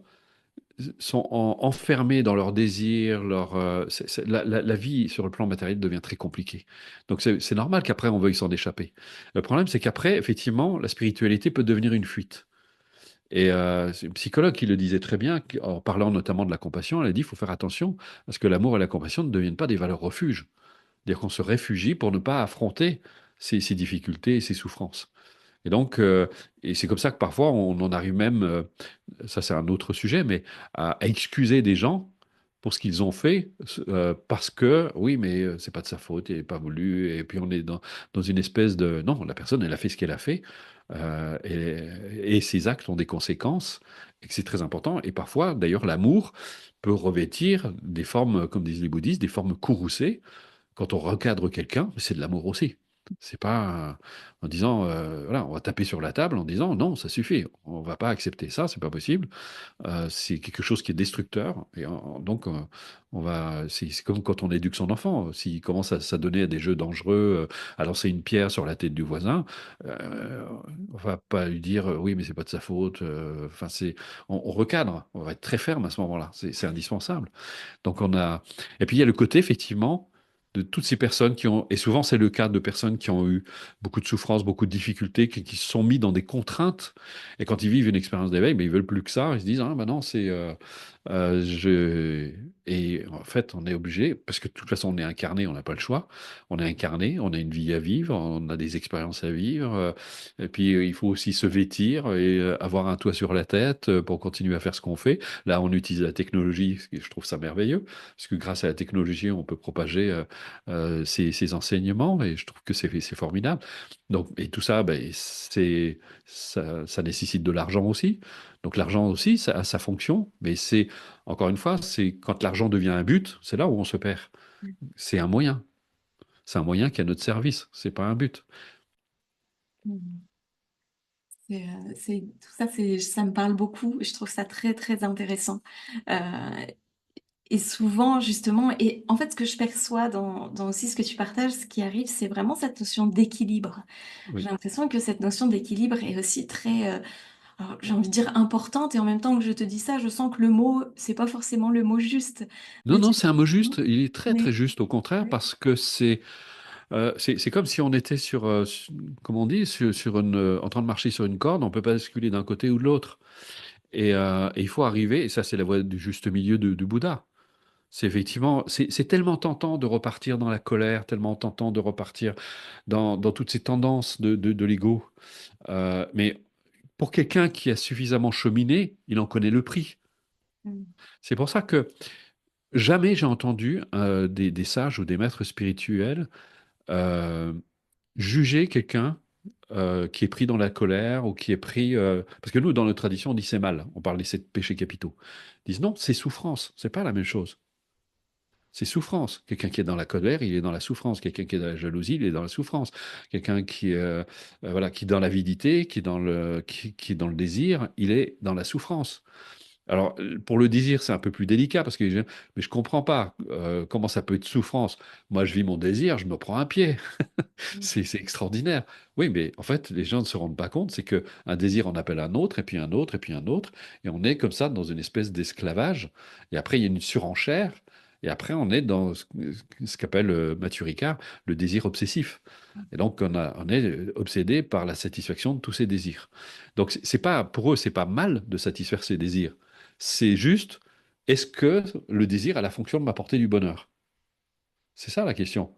enfermés dans leurs désirs, la vie sur le plan matériel devient très compliquée. Donc c'est normal qu'après on veuille s'en échapper. Le problème, c'est qu'après, effectivement, la spiritualité peut devenir une fuite. Et c'est une psychologue qui le disait très bien, en parlant notamment de la compassion, elle a dit il faut faire attention à ce que l'amour et la compassion ne deviennent pas des valeurs refuges. C'est-à-dire qu'on se réfugie pour ne pas affronter ces difficultés et ces souffrances. Et donc, et c'est comme ça que parfois on en arrive même, ça c'est un autre sujet, mais à excuser des gens pour ce qu'ils ont fait, parce que oui, mais c'est pas de sa faute, il n'est pas voulu, et puis on est dans une espèce de non, la personne elle a fait ce qu'elle a fait, et ses actes ont des conséquences, et que c'est très important. Et parfois, d'ailleurs, l'amour peut revêtir des formes, comme disent les bouddhistes, des formes courroucées. Quand on recadre quelqu'un, c'est de l'amour aussi. C'est pas en disant, voilà, on va taper sur la table en disant non, ça suffit, on va pas accepter ça, c'est pas possible. C'est quelque chose qui est destructeur. Et donc, c'est comme quand on éduque son enfant. S'il commence à s'adonner à des jeux dangereux, à lancer une pierre sur la tête du voisin, on va pas lui dire oui, mais c'est pas de sa faute. Enfin, on recadre. On va être très ferme à ce moment-là. C'est indispensable. Donc et puis il y a le côté effectivement de toutes ces personnes qui ont, et souvent c'est le cas de personnes qui ont eu beaucoup de souffrances, beaucoup de difficultés, qui se sont mis dans des contraintes, et quand ils vivent une expérience d'éveil, ben, ils veulent plus que ça, ils se disent, ah ben non, et en fait on est obligé, parce que de toute façon on est incarné, on n'a pas le choix, on est incarné, on a une vie à vivre, on a des expériences à vivre, et puis il faut aussi se vêtir et avoir un toit sur la tête pour continuer à faire ce qu'on fait. Là, on utilise la technologie, et je trouve ça merveilleux, parce que grâce à la technologie, on peut propager ces enseignements, et je trouve que c'est formidable. Donc, et tout ça, ben, ça nécessite de l'argent aussi. Donc l'argent aussi, ça a sa fonction, mais encore une fois, c'est quand l'argent devient un but, c'est là où on se perd. C'est un moyen. C'est un moyen qui est à notre service, c'est pas un but. Mmh. Tout ça, ça me parle beaucoup. Je trouve ça très, très intéressant. Heu Et souvent, justement, et en fait, ce que je perçois dans aussi ce que tu partages, ce qui arrive, c'est vraiment cette notion d'équilibre. J'ai Oui. l'impression que cette notion d'équilibre est aussi très, alors j'ai envie de dire importante, et en même temps que je te dis ça, je sens que le mot, c'est pas forcément le mot juste. Non, Mais non, tu c'est un mot juste. Il est très, très oui, juste, au contraire, oui. parce que c'est comme si on était comme on dit, en train de marcher sur une corde, on ne peut pas basculer d'un côté ou de l'autre. Et il faut arriver, et ça c'est la voie du juste milieu du Bouddha. C'est effectivement, c'est tellement tentant de repartir dans la colère, tellement tentant de repartir dans toutes ces tendances de l'ego. Mais pour quelqu'un qui a suffisamment cheminé, il en connaît le prix. Mmh. C'est pour ça que jamais j'ai entendu des sages ou des maîtres spirituels euh, juger quelqu'un qui est pris dans la colère ou qui est pris... parce que nous, dans notre tradition, on dit c'est mal. On parle des 7 péchés capitaux. Ils disent non, c'est souffrance. C'est pas la même chose. C'est souffrance. Quelqu'un qui est dans la colère, il est dans la souffrance. Quelqu'un qui est dans la jalousie, il est dans la souffrance. Quelqu'un voilà, qui est dans l'avidité, qui est dans le désir, il est dans la souffrance. Alors, pour le désir, c'est un peu plus délicat parce que mais je comprends pas comment ça peut être souffrance. Moi, je vis mon désir, je me prends un pied. C'est extraordinaire. Oui, mais en fait, les gens ne se rendent pas compte, c'est que un désir en appelle un autre, et puis un autre, et puis un autre, et on est comme ça dans une espèce d'esclavage. Et après, il y a une surenchère, et après, on est dans ce qu'appelle Mathieu Ricard le désir obsessif. Et donc, on est obsédé par la satisfaction de tous ces désirs. Donc, c'est pas, pour eux, c'est pas mal de satisfaire ces désirs. C'est juste, est-ce que le désir a la fonction de m'apporter du bonheur? C'est ça la question.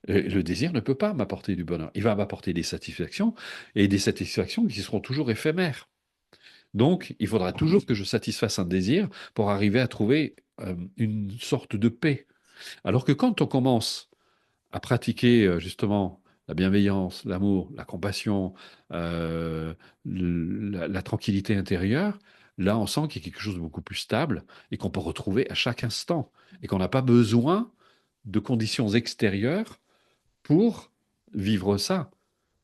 Le désir ne peut pas m'apporter du bonheur. Il va m'apporter des satisfactions et des satisfactions qui seront toujours éphémères. Donc, il faudra toujours que je satisfasse un désir pour arriver à trouver une sorte de paix. Alors que quand on commence à pratiquer justement la bienveillance, l'amour, la compassion, euh, la tranquillité intérieure, là, on sent qu'il y a quelque chose de beaucoup plus stable et qu'on peut retrouver à chaque instant et qu'on n'a pas besoin de conditions extérieures pour vivre ça.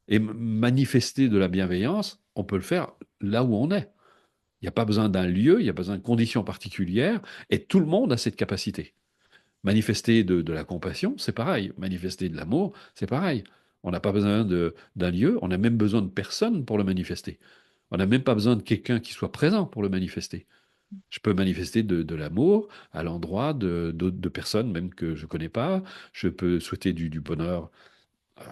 Et manifester de la bienveillance, on peut le faire là où on est. Il n'y a pas besoin d'un lieu, il n'y a pas besoin de conditions particulières, et tout le monde a cette capacité. Manifester de la compassion, c'est pareil. Manifester de l'amour, c'est pareil. On n'a pas besoin d'un lieu, on a même besoin de personne pour le manifester. On n'a même pas besoin de quelqu'un qui soit présent pour le manifester. Je peux manifester de l'amour à l'endroit de personnes même que je ne connais pas. Je peux souhaiter du bonheur euh,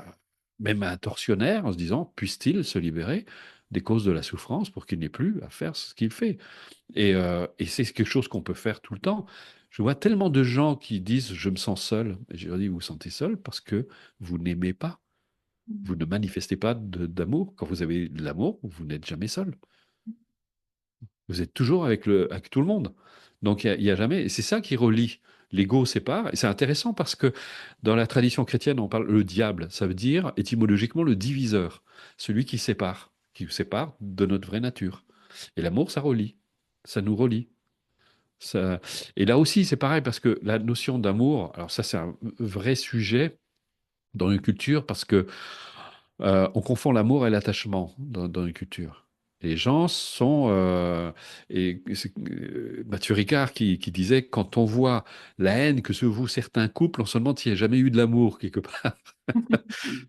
même à un tortionnaire en se disant, puisse-t-il se libérer des causes de la souffrance pour qu'il n'ait plus à faire ce qu'il fait. Et c'est quelque chose qu'on peut faire tout le temps. Je vois tellement de gens qui disent, je me sens seul. Et je leur dis, vous vous sentez seul parce que vous n'aimez pas. Vous ne manifestez pas d'amour. Quand vous avez de l'amour, vous n'êtes jamais seul. Vous êtes toujours avec tout le monde. Donc il y a jamais. Et c'est ça qui relie. L'ego sépare. Et c'est intéressant parce que dans la tradition chrétienne, on parle le diable. Ça veut dire étymologiquement le diviseur, celui qui nous sépare de notre vraie nature. Et l'amour, ça relie. Ça nous relie. Ça... Et là aussi, c'est pareil parce que la notion d'amour, alors ça, c'est un vrai sujet dans une culture parce que on confond l'amour et l'attachement dans une culture. Les gens sont... et c'est Mathieu Ricard qui disait, quand on voit la haine que se vouent certains couples, on se demande s'il n'y a jamais eu de l'amour quelque part.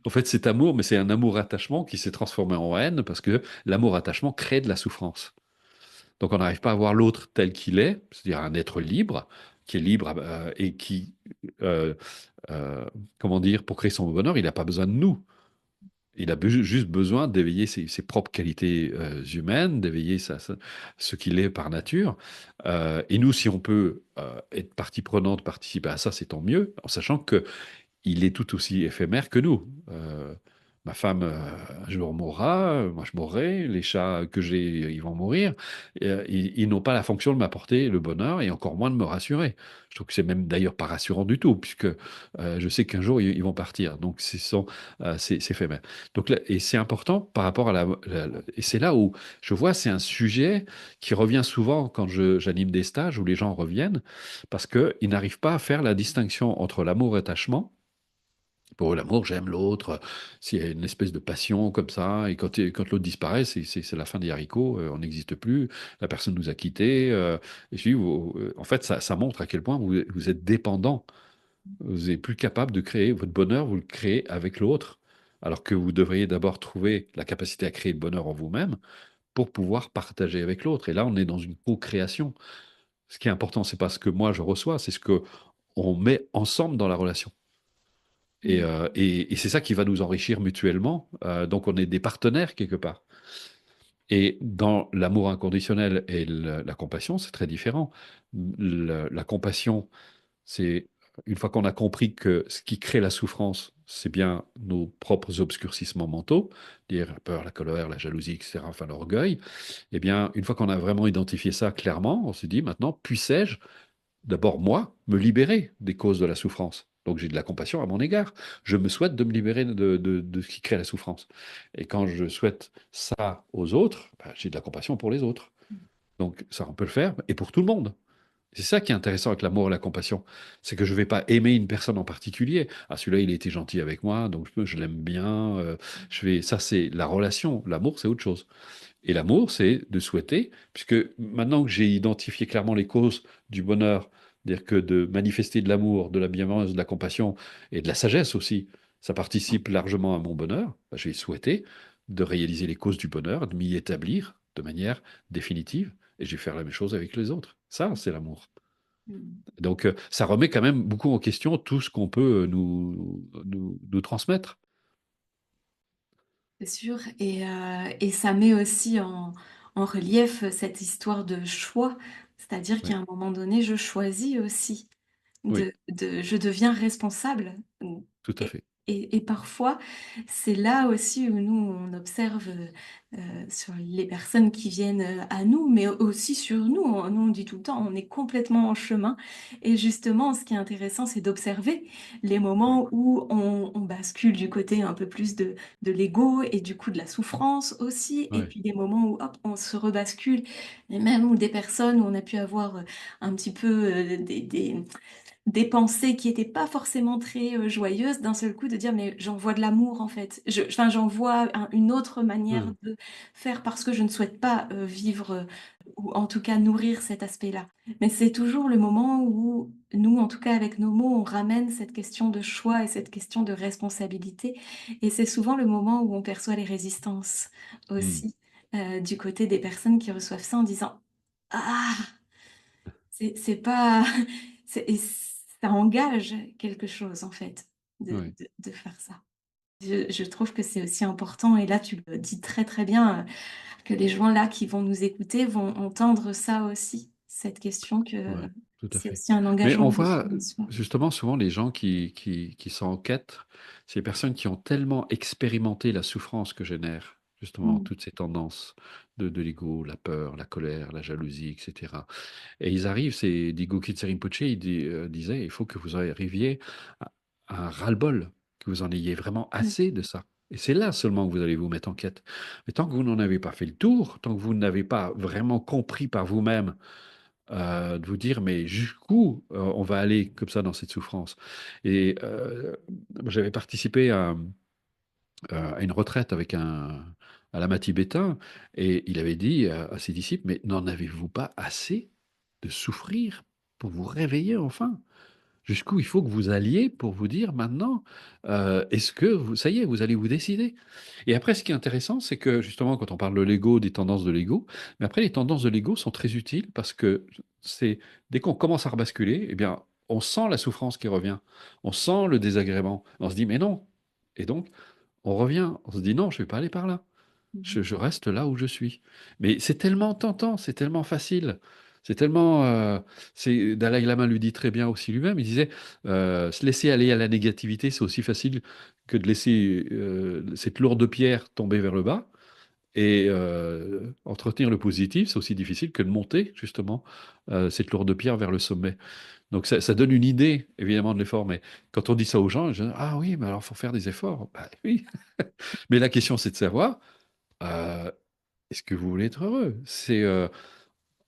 En fait, c'est amour, mais c'est un amour-attachement qui s'est transformé en haine parce que l'amour-attachement crée de la souffrance. Donc on n'arrive pas à voir l'autre tel qu'il est, c'est-à-dire un être libre, qui est libre et qui, euh, euh, comment dire, pour créer son bonheur, il n'a pas besoin de nous. Il a juste besoin d'éveiller ses propres qualités humaines, d'éveiller ce qu'il est par nature. Et nous, si on peut être partie prenante, participer à ça, c'est tant mieux, en sachant que il est tout aussi éphémère que nous. Ma femme, un jour mourra, moi je mourrai, les chats que j'ai, ils vont mourir. Ils n'ont pas la fonction de m'apporter le bonheur et encore moins de me rassurer. Je trouve que c'est même d'ailleurs pas rassurant du tout, puisque je sais qu'un jour ils vont partir. Donc c'est éphémère. Donc et c'est important par rapport à et c'est là où je vois, c'est un sujet qui revient souvent quand j'anime des stages où les gens reviennent, parce qu'ils n'arrivent pas à faire la distinction entre l'amour et l'attachement. Pour l'amour, j'aime l'autre. S'il y a une espèce de passion comme ça, et quand l'autre disparaît, c'est la fin des haricots, on n'existe plus, la personne nous a quittés. Et je dis, en fait, ça montre à quel point vous êtes dépendant. Vous n'êtes plus capable de créer votre bonheur, vous le créez avec l'autre, alors que vous devriez d'abord trouver la capacité à créer le bonheur en vous-même pour pouvoir partager avec l'autre. Et là, on est dans une co-création. Ce qui est important, c'est pas ce que moi je reçois, c'est ce que on met ensemble dans la relation. Et c'est ça qui va nous enrichir mutuellement. Donc on est des partenaires quelque part. Et dans l'amour inconditionnel et la compassion, c'est très différent. La compassion, c'est une fois qu'on a compris que ce qui crée la souffrance, c'est bien nos propres obscurcissements mentaux, dire la peur, la colère, la jalousie, etc., enfin l'orgueil. Eh bien, une fois qu'on a vraiment identifié ça clairement, on se dit maintenant, puissais-je d'abord, moi, me libérer des causes de la souffrance. Donc j'ai de la compassion à mon égard. Je me souhaite de me libérer de ce qui crée la souffrance. Et quand je souhaite ça aux autres, ben, j'ai de la compassion pour les autres. Donc ça, on peut le faire, et pour tout le monde. C'est ça qui est intéressant avec l'amour et la compassion. C'est que je ne vais pas aimer une personne en particulier. Ah, celui-là, il a été gentil avec moi, donc je l'aime bien. Ça, c'est la relation. L'amour, c'est autre chose. Et l'amour, c'est de souhaiter, puisque maintenant que j'ai identifié clairement les causes du bonheur, c'est-à-dire que de manifester de l'amour, de la bienveillance, de la compassion et de la sagesse aussi, ça participe largement à mon bonheur, bah, j'ai souhaité de réaliser les causes du bonheur, de m'y établir de manière définitive, et je vais faire la même chose avec les autres. Ça, c'est l'amour. Mm. Donc, ça remet quand même beaucoup en question tout ce qu'on peut nous transmettre. C'est sûr, et ça met aussi en relief cette histoire de choix, c'est-à-dire qu'à Oui, un moment donné, je choisis aussi. oui, Je deviens responsable. tout à Et, fait. et parfois, c'est là aussi où nous, on observe sur les personnes qui viennent à nous, mais aussi sur nous. Nous, on dit tout le temps, on est complètement en chemin. Et justement, ce qui est intéressant, c'est d'observer les Oui, moments où on bascule du côté un peu plus de l'ego et du coup de la souffrance aussi. Et oui, puis des moments où, hop, on se rebascule. Et même où des personnes où on a pu avoir un petit peu des pensées qui n'étaient pas forcément très joyeuses, d'un seul coup de dire mais j'envoie de l'amour en fait. Enfin, j'envoie une autre manière oui, de faire parce que je ne souhaite pas vivre ou en tout cas nourrir cet aspect-là. Mais c'est toujours le moment où nous, en tout cas avec nos mots, on ramène cette question de choix et cette question de responsabilité. Et c'est souvent le moment où on perçoit les résistances hmm, aussi du côté des personnes qui reçoivent ça en disant ah, c'est pas. Et ça engage quelque chose, en fait, oui. de faire ça. Je trouve que c'est aussi important, et là, tu le dis très très bien, que les gens là qui vont nous écouter vont entendre ça aussi, cette question que Ouais, tout à c'est fait. aussi un Mais engagement on de voit soi. justement souvent les gens qui sont en quête, c'est les personnes qui ont tellement expérimenté la souffrance que génèrent justement Mm. toutes ces tendances de l'ego, la peur, la colère, la jalousie, etc. Et ils arrivent, c'est Diego Kitsé Rinpoche, disait, il faut que vous arriviez à un ras-le-bol, que vous en ayez vraiment Mm. assez de ça. Et c'est là seulement que vous allez vous mettre en quête. Mais tant que vous n'en avez pas fait le tour, tant que vous n'avez pas vraiment compris par vous-même de vous dire, mais jusqu'où on va aller comme ça dans cette souffrance. Et j'avais participé à une retraite avec un lama tibétain, et il avait dit à ses disciples, mais n'en avez-vous pas assez de souffrir pour vous réveiller enfin? Jusqu'où il faut que vous alliez pour vous dire maintenant, est-ce que vous, ça y est, vous allez vous décider? Et après, ce qui est intéressant, c'est que justement, quand on parle de l'ego, des tendances de l'ego, mais après, les tendances de l'ego sont très utiles parce que c'est dès qu'on commence à rebasculer, eh bien, on sent la souffrance qui revient, on sent le désagrément, on se dit mais non. Et donc, on revient, on se dit non, je vais pas aller par là. Mhm. Je reste là où je suis. Mais c'est tellement tentant, c'est tellement facile. C'est tellement. Dalai Lama lui dit très bien aussi lui-même. Il disait se laisser aller à la négativité, c'est aussi facile que de laisser cette lourde pierre tomber vers le bas. Et entretenir le positif, c'est aussi difficile que de monter justement cette lourde pierre vers le sommet. Donc ça donne une idée évidemment de l'effort. Mais quand on dit ça aux gens, ils disent ah oui, mais alors il faut faire des efforts. Bah oui. Mais la question c'est de savoir. euh, est-ce que vous voulez être heureux?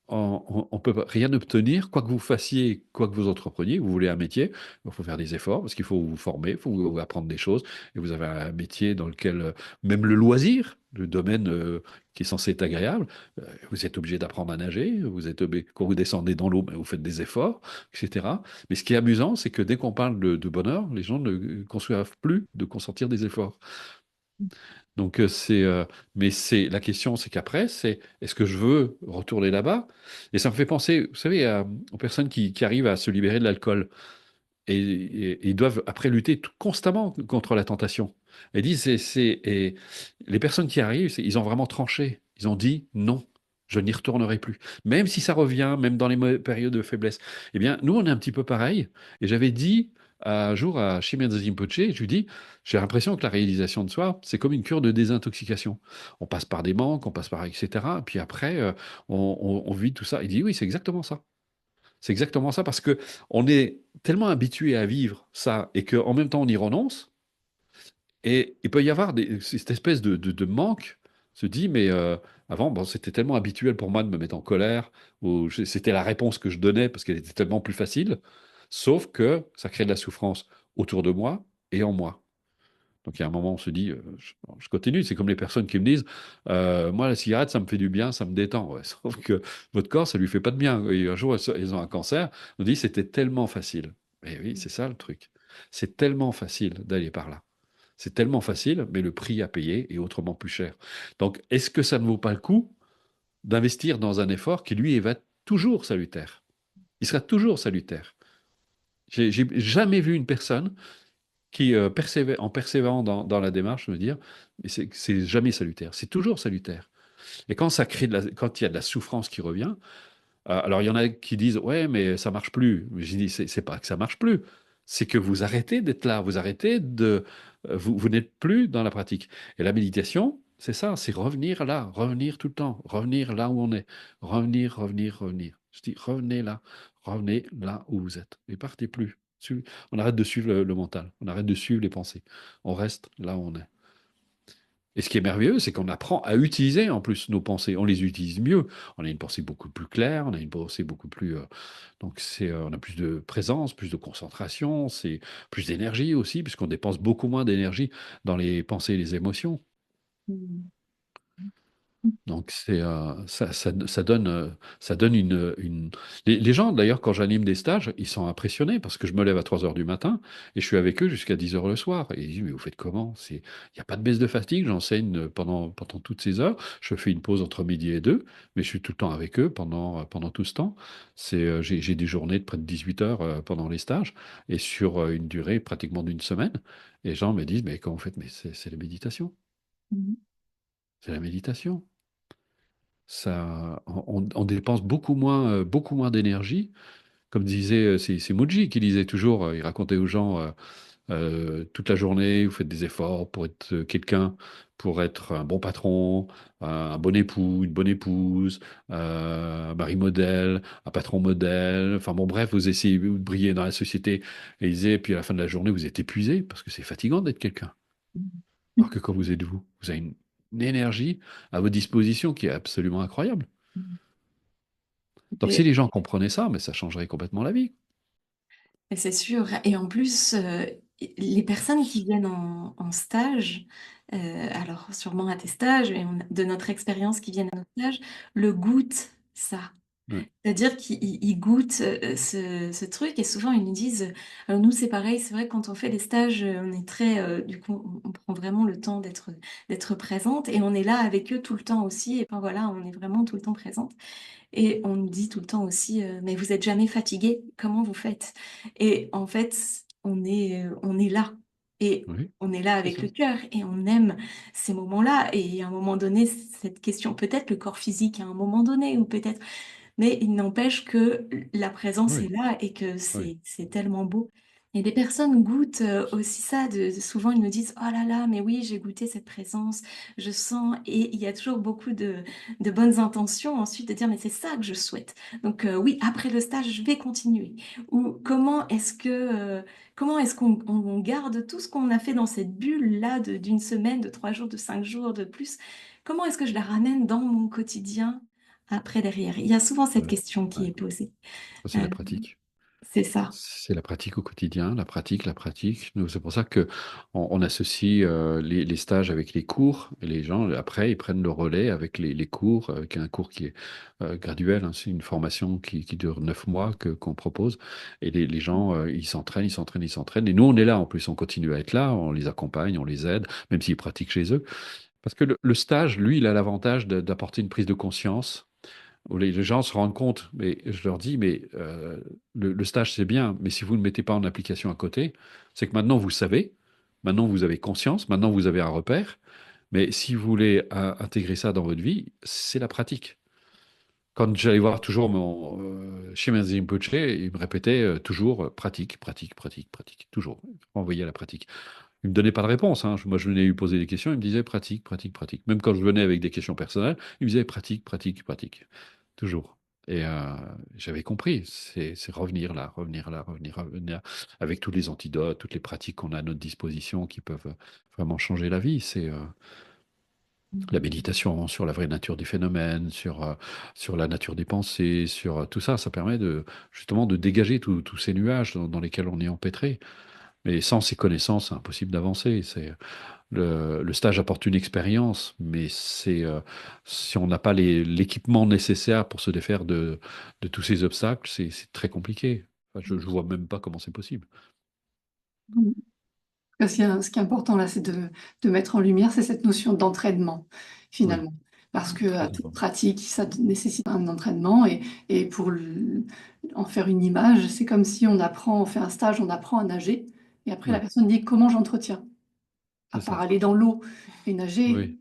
On peut rien obtenir, quoi que vous fassiez, quoi que vous entrepreniez. Vous voulez un métier, il faut faire des efforts parce qu'il faut vous former, il faut vous apprendre des choses. Et vous avez un métier dans lequel, même le loisir, le domaine qui est censé être agréable, vous êtes obligé d'apprendre à nager. Quand vous descendez dans l'eau, ben, vous faites des efforts, etc. Mais ce qui est amusant, c'est que dès qu'on parle de bonheur, les gens ne conçoivent plus de consentir des efforts. Donc mais c'est la question, c'est qu'après, c'est est-ce que je veux retourner là-bas? Et ça me fait penser, vous savez, aux personnes qui arrivent à se libérer de l'alcool et ils doivent après lutter constamment contre la tentation. Et disent, et les personnes qui arrivent, ils ont vraiment tranché. Ils ont dit non, je n'y retournerai plus. Même si ça revient, même dans les périodes de faiblesse. Eh bien, nous, on est un petit peu pareil. Et j'avais dit un jour à Shimon Rinpoche, je lui dis, j'ai l'impression que la réalisation de soi, c'est comme une cure de désintoxication. On passe par des manques, on passe par etc. Puis après, on vit tout ça. Il dit oui, c'est exactement ça. C'est exactement ça parce que on est tellement habitué à vivre ça et qu'en même temps on y renonce. Et il peut y avoir cette espèce de manque, se dit, mais avant, bon, c'était tellement habituel pour moi de me mettre en colère, ou c'était la réponse que je donnais parce qu'elle était tellement plus facile, sauf que ça crée de la souffrance autour de moi et en moi. Donc, il y a un moment, on se dit, je continue. C'est comme les personnes qui me disent, moi, la cigarette, ça me fait du bien, ça me détend. Ouais, sauf que votre corps, ça lui fait pas de bien. Et un jour, ils ont un cancer. On dit, c'était tellement facile. Et oui, c'est ça le truc. C'est tellement facile d'aller par là. C'est tellement facile, mais le prix à payer est autrement plus cher. Donc, est-ce que ça ne vaut pas le coup d'investir dans un effort qui, lui, va être toujours salutaire? Il sera toujours salutaire. J'ai jamais vu une personne qui, en persévérant dans la démarche, me dire, mais c'est jamais salutaire. C'est toujours salutaire. Et quand ça crée quand il y a de la souffrance qui revient, alors il y en a qui disent, ouais, mais ça marche plus. Mais j'ai dit, c'est pas que ça marche plus. C'est que vous arrêtez d'être là. Vous arrêtez vous n'êtes plus dans la pratique. Et la méditation, c'est ça, c'est revenir là, revenir tout le temps, revenir là où on est, revenir, revenir, revenir. Je dis, revenez là où vous êtes. Et partez plus. On arrête de suivre le mental, on arrête de suivre les pensées. On reste là où on est. Et ce qui est merveilleux, c'est qu'on apprend à utiliser en plus nos pensées. On les utilise mieux. On a une pensée beaucoup plus claire, on a une pensée beaucoup plus. Donc, on a plus de présence, plus de concentration, c'est plus d'énergie aussi, puisqu'on dépense beaucoup moins d'énergie dans les pensées et les émotions. Mhm. Donc, ça donne Les gens, d'ailleurs, quand j'anime des stages, ils sont impressionnés parce que je me lève à 3 heures du matin et je suis avec eux jusqu'à 10 heures le soir. Et ils disent, mais vous faites comment? Il n'y a pas de baisse de fatigue, j'enseigne pendant toutes ces heures. Je fais une pause entre midi et 2, mais je suis tout le temps avec eux pendant tout ce temps. J'ai des journées de près de 18 heures pendant les stages et sur une durée pratiquement d'une semaine. Et les gens me disent, mais comment vous faites? Mais c'est la méditation. Mhm. C'est la méditation. On dépense beaucoup moins d'énergie. Comme disait, c'est Muji qui disait toujours, il racontait aux gens, toute la journée, vous faites des efforts pour être quelqu'un, pour être un bon patron, un bon époux, une bonne épouse, un mari modèle, un patron modèle. Enfin bon, bref, vous essayez de briller dans la société. Et il disait, puis à la fin de la journée, vous êtes épuisé parce que c'est fatigant d'être quelqu'un. Alors que quand vous êtes vous, vous avez une énergie à votre disposition qui est absolument incroyable. Donc si Et, les gens comprenaient ça, mais ça changerait complètement la vie. et c'est sûr. Et en plus, les personnes qui viennent en stage, alors sûrement à tes stages, et de notre expérience qui viennent à nos stages, le goûtent ça. Ouais. C'est-à-dire qu'ils goûtent ce truc et souvent ils nous disent, nous c'est pareil, c'est vrai que quand on fait les stages, on est très, du coup on prend vraiment le temps d'être présente et on est là avec eux tout le temps aussi et enfin voilà, on est vraiment tout le temps présente. Et on nous dit tout le temps aussi, mais vous êtes jamais fatigué, comment vous faites? Et en fait, on est là. Et Oui, on est là c'est avec ça. le cœur et on aime ces moments-là. Et à un moment donné, cette question, peut-être le corps physique à un moment donné, ou peut-être, mais il n'empêche que la présence est Oui, là et que oui, c'est tellement beau. Et les personnes goûtent aussi ça. Souvent, ils nous disent, oh là là, mais oui, j'ai goûté cette présence, je sens. Et il y a toujours beaucoup de bonnes intentions ensuite de dire, mais c'est ça que je souhaite. Donc oui, après le stage, je vais continuer. Ou comment est-ce qu'on garde tout ce qu'on a fait dans cette bulle-là d'une semaine, de 3 jours, de 5 jours, de plus? Comment est-ce que je la ramène dans mon quotidien après derrière? Il y a souvent cette ouais, question qui ouais. est posée. Ça, c'est Euh, la pratique. c'est ça. C'est la pratique au quotidien, la pratique, la pratique. C'est pour ça que on associe les stages avec les cours. Et les gens, après, ils prennent le relais avec les cours, avec un cours qui est graduel, hein. C'est une formation qui dure 9 mois qu'on propose. Et les gens, ils s'entraînent, ils s'entraînent, ils s'entraînent. Et nous, on est là en plus, on continue à être là, on les accompagne, on les aide, même s'ils pratiquent chez eux. Parce que le stage, lui, il a l'avantage d'apporter une prise de conscience où les gens se rendent compte, mais je leur dis, mais le stage c'est bien, mais si vous ne mettez pas en application à côté, c'est que maintenant vous savez, maintenant vous avez conscience, maintenant vous avez un repère, mais si vous voulez intégrer ça dans votre vie, c'est la pratique. Quand j'allais voir toujours mon Shimen Rinpoche, il me répétait toujours pratique, pratique, pratique, pratique, toujours, envoyer à la pratique. Il me donnait pas de réponse, hein. Moi, je venais lui poser des questions, il me disait pratique, pratique, pratique. Même quand je venais avec des questions personnelles, il me disait pratique, pratique, pratique. Toujours. Et j'avais compris, c'est revenir là, revenir là, revenir, revenir, avec tous les antidotes, toutes les pratiques qu'on a à notre disposition qui peuvent vraiment changer la vie. C'est la méditation sur la vraie nature des phénomènes, sur la nature des pensées, sur tout ça. Ça permet justement de dégager tous ces nuages dans lesquels on est empêtré. Mais sans ces connaissances, c'est impossible d'avancer. Le stage apporte une expérience, mais si on n'a pas l'équipement nécessaire pour se défaire de tous ces obstacles, c'est très compliqué. Enfin, je ne vois même pas comment c'est possible. Ce qui est important là, c'est de mettre en lumière, c'est cette notion d'entraînement, Oui, finalement. Parce que très toute important. pratique, ça nécessite un entraînement. Et pour en faire une image, c'est comme si on fait un stage, on apprend à nager. Et après, la Oui, personne dit comment j'entretiens? À c'est part ça. aller dans l'eau et nager, Oui,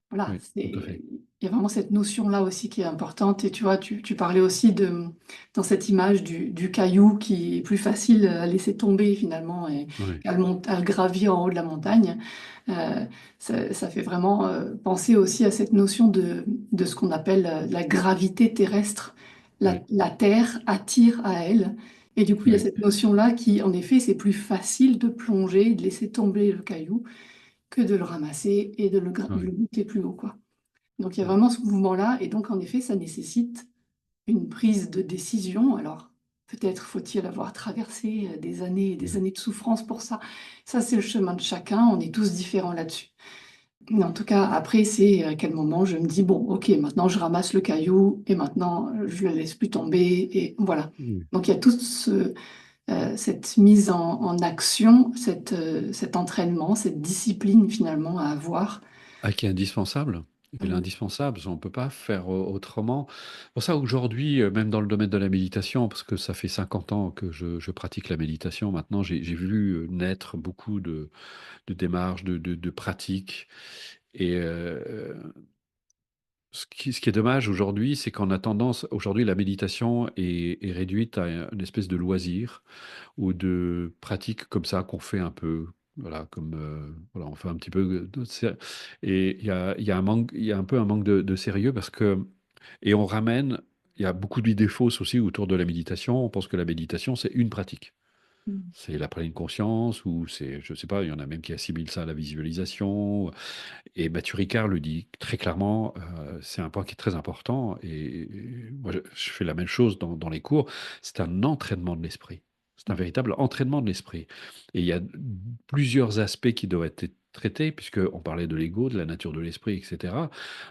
voilà, oui, tout à fait. il y a vraiment cette notion-là aussi qui est importante. Et tu vois, tu parlais aussi dans cette image du caillou qui est plus facile à laisser tomber finalement et Oui, à le gravir en haut de la montagne. Euh, ça fait vraiment penser aussi à cette notion de ce qu'on appelle la gravité terrestre. oui, La Terre attire à elle. Et du coup, il y a oui, cette notion-là qui, en effet, c'est plus facile de plonger, de laisser tomber le caillou que de le ramasser et de le oui, monter plus haut, quoi. Donc il y a oui, vraiment ce mouvement-là, et donc en effet, ça nécessite une prise de décision. Alors peut-être faut-il avoir traversé des années et des oui. années de souffrance pour ça. Ça, c'est le chemin de chacun, on est tous différents là-dessus. Mais en tout cas, après, c'est à quel moment je me dis, bon, ok, maintenant je ramasse le caillou, et maintenant je le laisse plus tomber, et voilà. Oui. Donc il y a tout cette mise en action, cet entraînement, cette discipline finalement à avoir. Ah, qui est indispensable. Il est indispensable, on ne peut pas faire autrement. Pour ça, aujourd'hui, même dans le domaine de la méditation, parce que ça fait 50 ans que je pratique la méditation, maintenant, j'ai vu naître beaucoup de démarches, de pratiques. Et ce qui est dommage aujourd'hui, c'est qu'on a tendance, aujourd'hui, la méditation est réduite à une espèce de loisir ou de pratique comme ça qu'on fait un peu. Voilà, comme voilà, on fait un petit peu et il y a un manque, il y a un peu un manque de sérieux parce que et on ramène, il y a beaucoup d'idées fausses aussi autour de la méditation. On pense que la méditation c'est une pratique. Mm. C'est la pleine conscience ou c'est, je sais pas, il y en a même qui assimilent ça à la visualisation. Et Mathieu Ricard le dit très clairement, c'est un point qui est très important. Et moi, je fais la même chose dans les cours. C'est un entraînement de l'esprit. C'est un véritable entraînement de l'esprit. Et il y a plusieurs aspects qui doivent être traités, puisqu'on parlait de l'ego, de la nature de l'esprit, etc.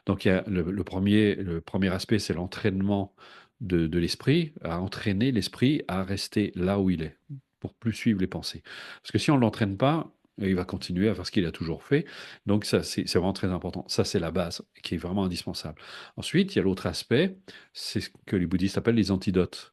Donc, il y a le premier aspect, c'est l'entraînement de l'esprit, à entraîner l'esprit à rester là où il est, pour plus suivre les pensées. Parce que si on ne l'entraîne pas, il va continuer à faire ce qu'il a toujours fait. Donc ça, c'est vraiment très important. Ça, c'est la base qui est vraiment indispensable. Ensuite, il y a l'autre aspect, c'est ce que les bouddhistes appellent les antidotes.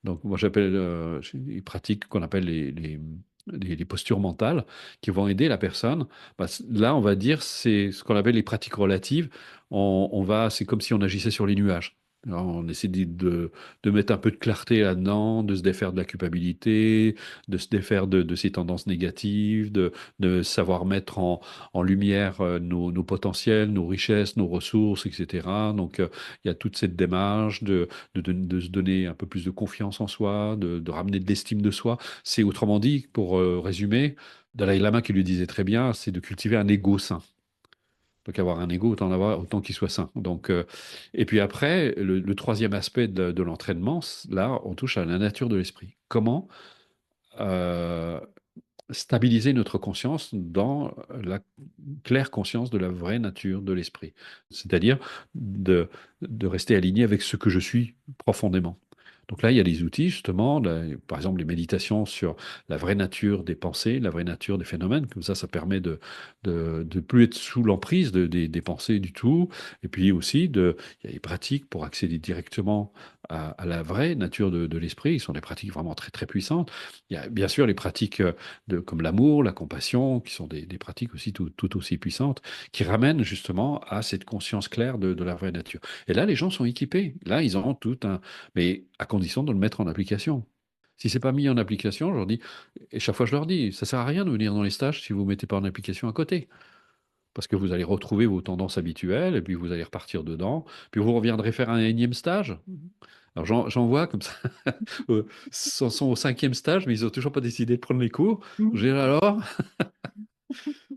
Donc moi, j'appelle les pratiques qu'on appelle les postures mentales qui vont aider la personne. Bah, là, on va dire, c'est ce qu'on appelle les pratiques relatives. C'est comme si on agissait sur les nuages. Alors, on essaie de mettre un peu de clarté là-dedans, de se défaire de la culpabilité, de se défaire de ces tendances négatives, de savoir mettre en lumière nos potentiels, nos richesses, nos ressources, etc. Donc, il y a toute cette démarche de se donner un peu plus de confiance en soi, de ramener de l'estime de soi. C'est autrement dit, pour résumer, Dalai Lama qui lui disait très bien, c'est de cultiver un ego sain. Donc avoir un ego, autant en avoir autant qu'il soit sain. Donc, et puis après, le troisième aspect de l'entraînement, là, on touche à la nature de l'esprit. Comment euh, stabiliser notre conscience dans la claire conscience de la vraie nature de l'esprit. C'est-à-dire de rester aligné avec ce que je suis profondément. Donc là, il y a des outils, justement, par exemple les méditations sur la vraie nature des pensées, la vraie nature des phénomènes. Comme ça permet de plus être sous l'emprise des pensées du tout. Et puis aussi, il y a des pratiques pour accéder directement à la vraie nature de l'esprit. Ce sont des pratiques vraiment très, très puissantes. Il y a bien sûr les pratiques comme l'amour, la compassion, qui sont des pratiques aussi tout aussi puissantes, qui ramènent justement à cette conscience claire de la vraie nature. Et là, les gens sont équipés. Là, ils ont tout un... Mais à condition de le mettre en application. Si c'est pas mis en application, je leur dis, et chaque fois je leur dis, ça sert à rien de venir dans les stages si vous ne mettez pas en application à côté. Parce que vous allez retrouver vos tendances habituelles, et puis vous allez repartir dedans, puis vous reviendrez faire un énième stage. Alors j'en vois comme ça, sont au cinquième stage, mais ils n'ont toujours pas décidé de prendre les cours. J'ai dit, alors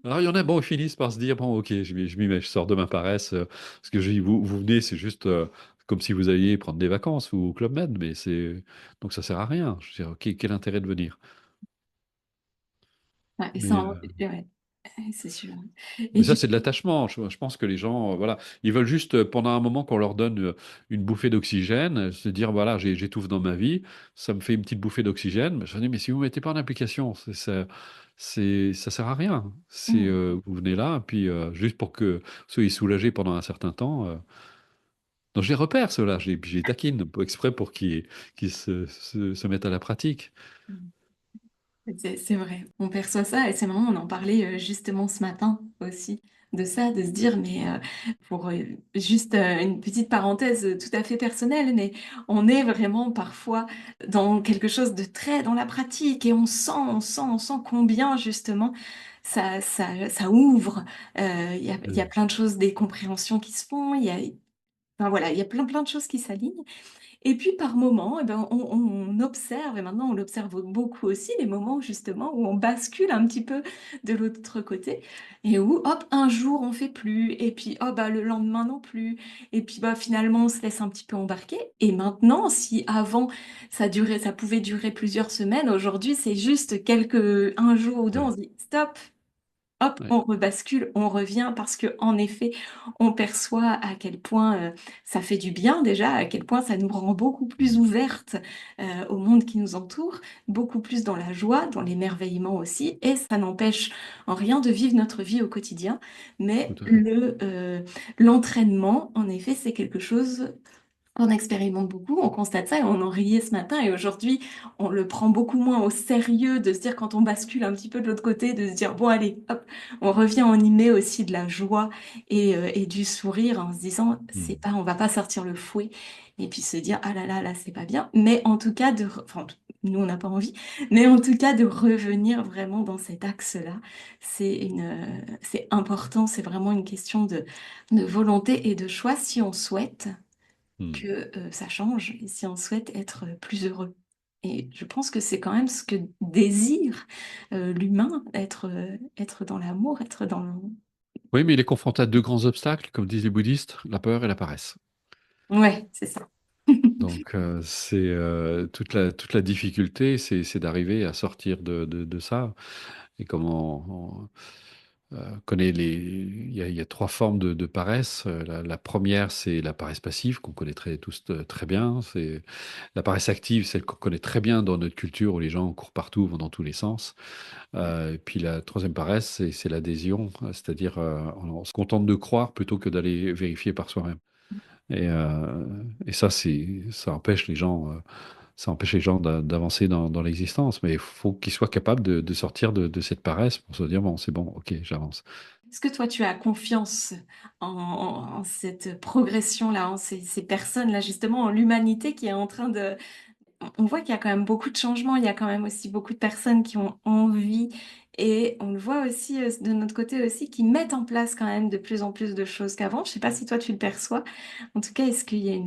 il y en a, bon, ils finissent par se dire, bon, ok, je m'y mets, je sors de ma paresse, parce que je dis, vous venez, c'est juste comme si vous alliez prendre des vacances ou au Club Med, mais donc ça sert à rien. Je veux dire, ok, quel intérêt de venir? Ouais, et Mais, ça, euh, ouais, c'est sûr. Et mais ça, du c'est de l'attachement. Je pense que les gens, voilà, ils veulent juste, pendant un moment, qu'on leur donne une bouffée d'oxygène, se dire, voilà, j'étouffe dans ma vie, ça me fait une petite bouffée d'oxygène. Je dis, mais si vous ne mettez pas en application, ça sert à rien. coup, Vous venez là, puis juste pour que vous soyez soulagés pendant un certain temps. Donc, je les repère, ceux-là, puis je les taquine exprès pour qu'ils se mettent à la pratique. mm. C'est vrai, on perçoit ça et c'est marrant, on en parlait justement ce matin aussi de ça, de se dire, mais pour juste une petite parenthèse tout à fait personnelle, mais on est vraiment parfois dans quelque chose de très dans la pratique et on sent combien justement ça ouvre. Il y a Mm. plein de choses, des compréhensions qui se font, enfin voilà, il y a plein de choses qui s'alignent. Et puis par moment, eh ben, on observe, et maintenant on l'observe beaucoup aussi, les moments justement où on bascule un petit peu de l'autre côté, et où hop, un jour on fait plus, et puis oh, bah, le lendemain non plus, et puis bah, finalement on se laisse un petit peu embarquer. Et maintenant, si avant ça pouvait durer plusieurs semaines, aujourd'hui c'est juste un jour ou deux, on Ouais, se dit stop. Hop, ouais. on rebascule, on revient parce que en effet, on perçoit à quel point ça fait du bien déjà, à quel point ça nous rend beaucoup plus Mm. ouvertes au monde qui nous entoure, beaucoup plus dans la joie, dans l'émerveillement aussi, et ça n'empêche en rien de vivre notre vie au quotidien. Mais Tout à fait. l'entraînement, en effet, c'est quelque chose on expérimente beaucoup, on constate ça et on en riait ce matin. Et aujourd'hui, on le prend beaucoup moins au sérieux de se dire quand on bascule un petit peu de l'autre côté, de se dire bon allez, hop, on revient, on y met aussi de la joie et du sourire en se disant c'est Mm. pas, on va pas sortir le fouet et puis se dire ah là là là c'est pas bien. Mais en tout cas enfin nous on n'a pas envie, mais en tout cas de revenir vraiment dans cet axe-là, c'est important, c'est vraiment une question de volonté et de choix si on souhaite Mm. que ça change et si on souhaite être plus heureux. Et je pense que c'est quand même ce que désire l'humain, être dans l'amour, être dans le... Oui, mais il est confronté à deux grands obstacles, comme disent les bouddhistes, la peur et la paresse. Ouais, c'est ça. Donc, c'est toute la difficulté, c'est d'arriver à sortir de ça. Et comme connaît il y a trois formes de paresse. La première, c'est la paresse passive, qu'on connaît tous très bien. C'est la paresse active, celle qu'on connaît très bien dans notre culture, où les gens courent partout, vont dans tous les sens. Et puis la troisième paresse, c'est l'adhésion, c'est-à-dire on se contente de croire plutôt que d'aller vérifier par soi-même. Et ça, ça empêche les gens, d'avancer dans l'existence. Mais il faut qu'ils soient capables de sortir de cette paresse pour se dire, bon, c'est bon, ok, j'avance. Est-ce que toi, tu as confiance en cette progression-là, en ces personnes-là, justement, en l'humanité qui est en train de, on voit qu'il y a quand même beaucoup de changements, il y a quand même aussi beaucoup de personnes qui ont envie et on le voit aussi de notre côté aussi qui mettent en place quand même de plus en plus de choses qu'avant. Je sais pas si toi tu le perçois. En tout cas, est-ce qu'il y a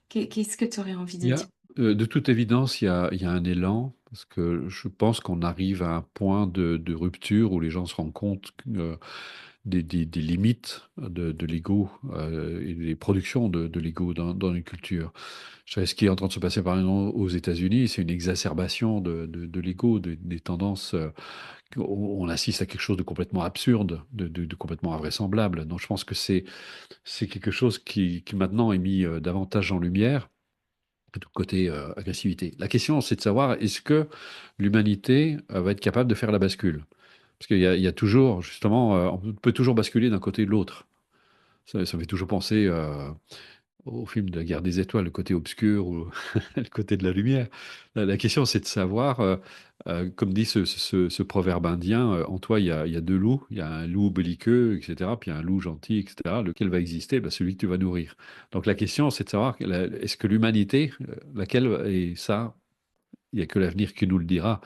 qu'est-ce que tu aurais envie Il de y dire? a, de toute évidence, il y a un élan, parce que je pense qu'on arrive à un point de rupture où les gens se rendent compte des limites de l'ego et des productions de l'ego dans une culture. Je dirais, ce qui est en train de se passer par exemple aux États-Unis, c'est une exacerbation de l'ego, des tendances. On assiste à quelque chose de complètement absurde, de complètement invraisemblable. Donc je pense que c'est quelque chose qui maintenant est mis davantage en lumière de côté agressivité. La question, c'est de savoir est-ce que l'humanité va être capable de faire la bascule? Parce il y a toujours, justement, on peut toujours basculer d'un côté ou de l'autre. Ça me fait toujours penser au film de la guerre des étoiles, le côté obscur ou le côté de la lumière. La question, c'est de savoir, comme dit ce proverbe indien, en toi, il y a deux loups. Il y a un loup belliqueux, etc. Puis il y a un loup gentil, etc. Lequel va exister? Ben, celui que tu vas nourrir. Donc la question, c'est de savoir, est-ce que l'humanité, laquelle, et ça, il n'y a que l'avenir qui nous le dira.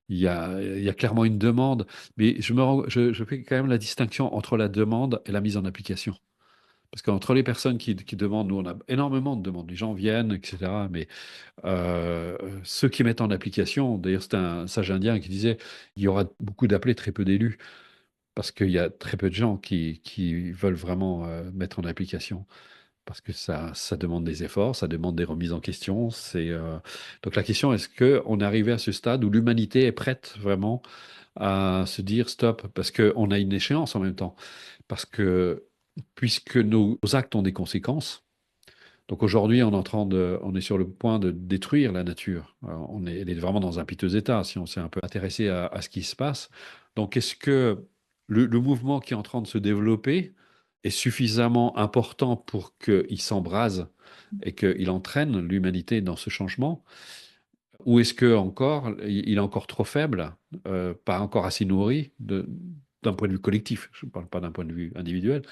Il y a clairement une demande, mais je fais quand même la distinction entre la demande et la mise en application. Parce qu'entre les personnes qui demandent, nous, on a énormément de demandes. Les gens viennent, etc. Mais ceux qui mettent en application, d'ailleurs, c'est un sage indien qui disait, il y aura beaucoup d'appelés, très peu d'élus. Parce qu'il y a très peu de gens qui veulent vraiment mettre en application. parce que ça demande des efforts, ça demande des remises en question. Donc la question, est-ce qu'on est arrivé à ce stade où l'humanité est prête vraiment à se dire stop, parce qu'on a une échéance en même temps, parce que puisque nos actes ont des conséquences, donc aujourd'hui on est sur le point de détruire la nature. Alors, elle est vraiment dans un piteux état si on s'est un peu intéressé à ce qui se passe. Donc est-ce que le mouvement qui est en train de se développer est suffisamment important pour qu'il s'embrase et qu'il entraîne l'humanité dans ce changement? Ou est-ce que encore, il est encore trop faible, pas encore assez nourri d'un point de vue collectif? Je ne parle pas d'un point de vue individuel.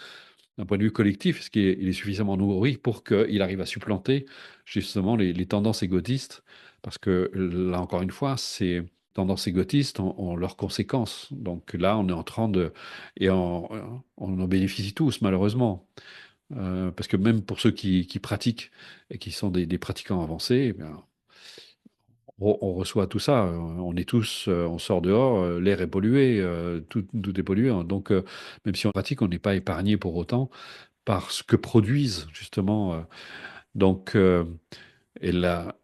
D'un point de vue collectif, est-ce qu'il est suffisamment nourri pour qu'il arrive à supplanter justement les tendances égotistes? Parce que là, encore une fois, ces tendances égotistes ont leurs conséquences. Donc là, on est en train de... Et on en bénéficie tous, malheureusement. Parce que même pour ceux qui pratiquent et qui sont des pratiquants avancés, eh bien, on reçoit tout ça. On est tous, on sort dehors, l'air est pollué, tout est pollué, hein. Donc, même si on pratique, on n'est pas épargné pour autant par ce que produisent justement. Donc, et la,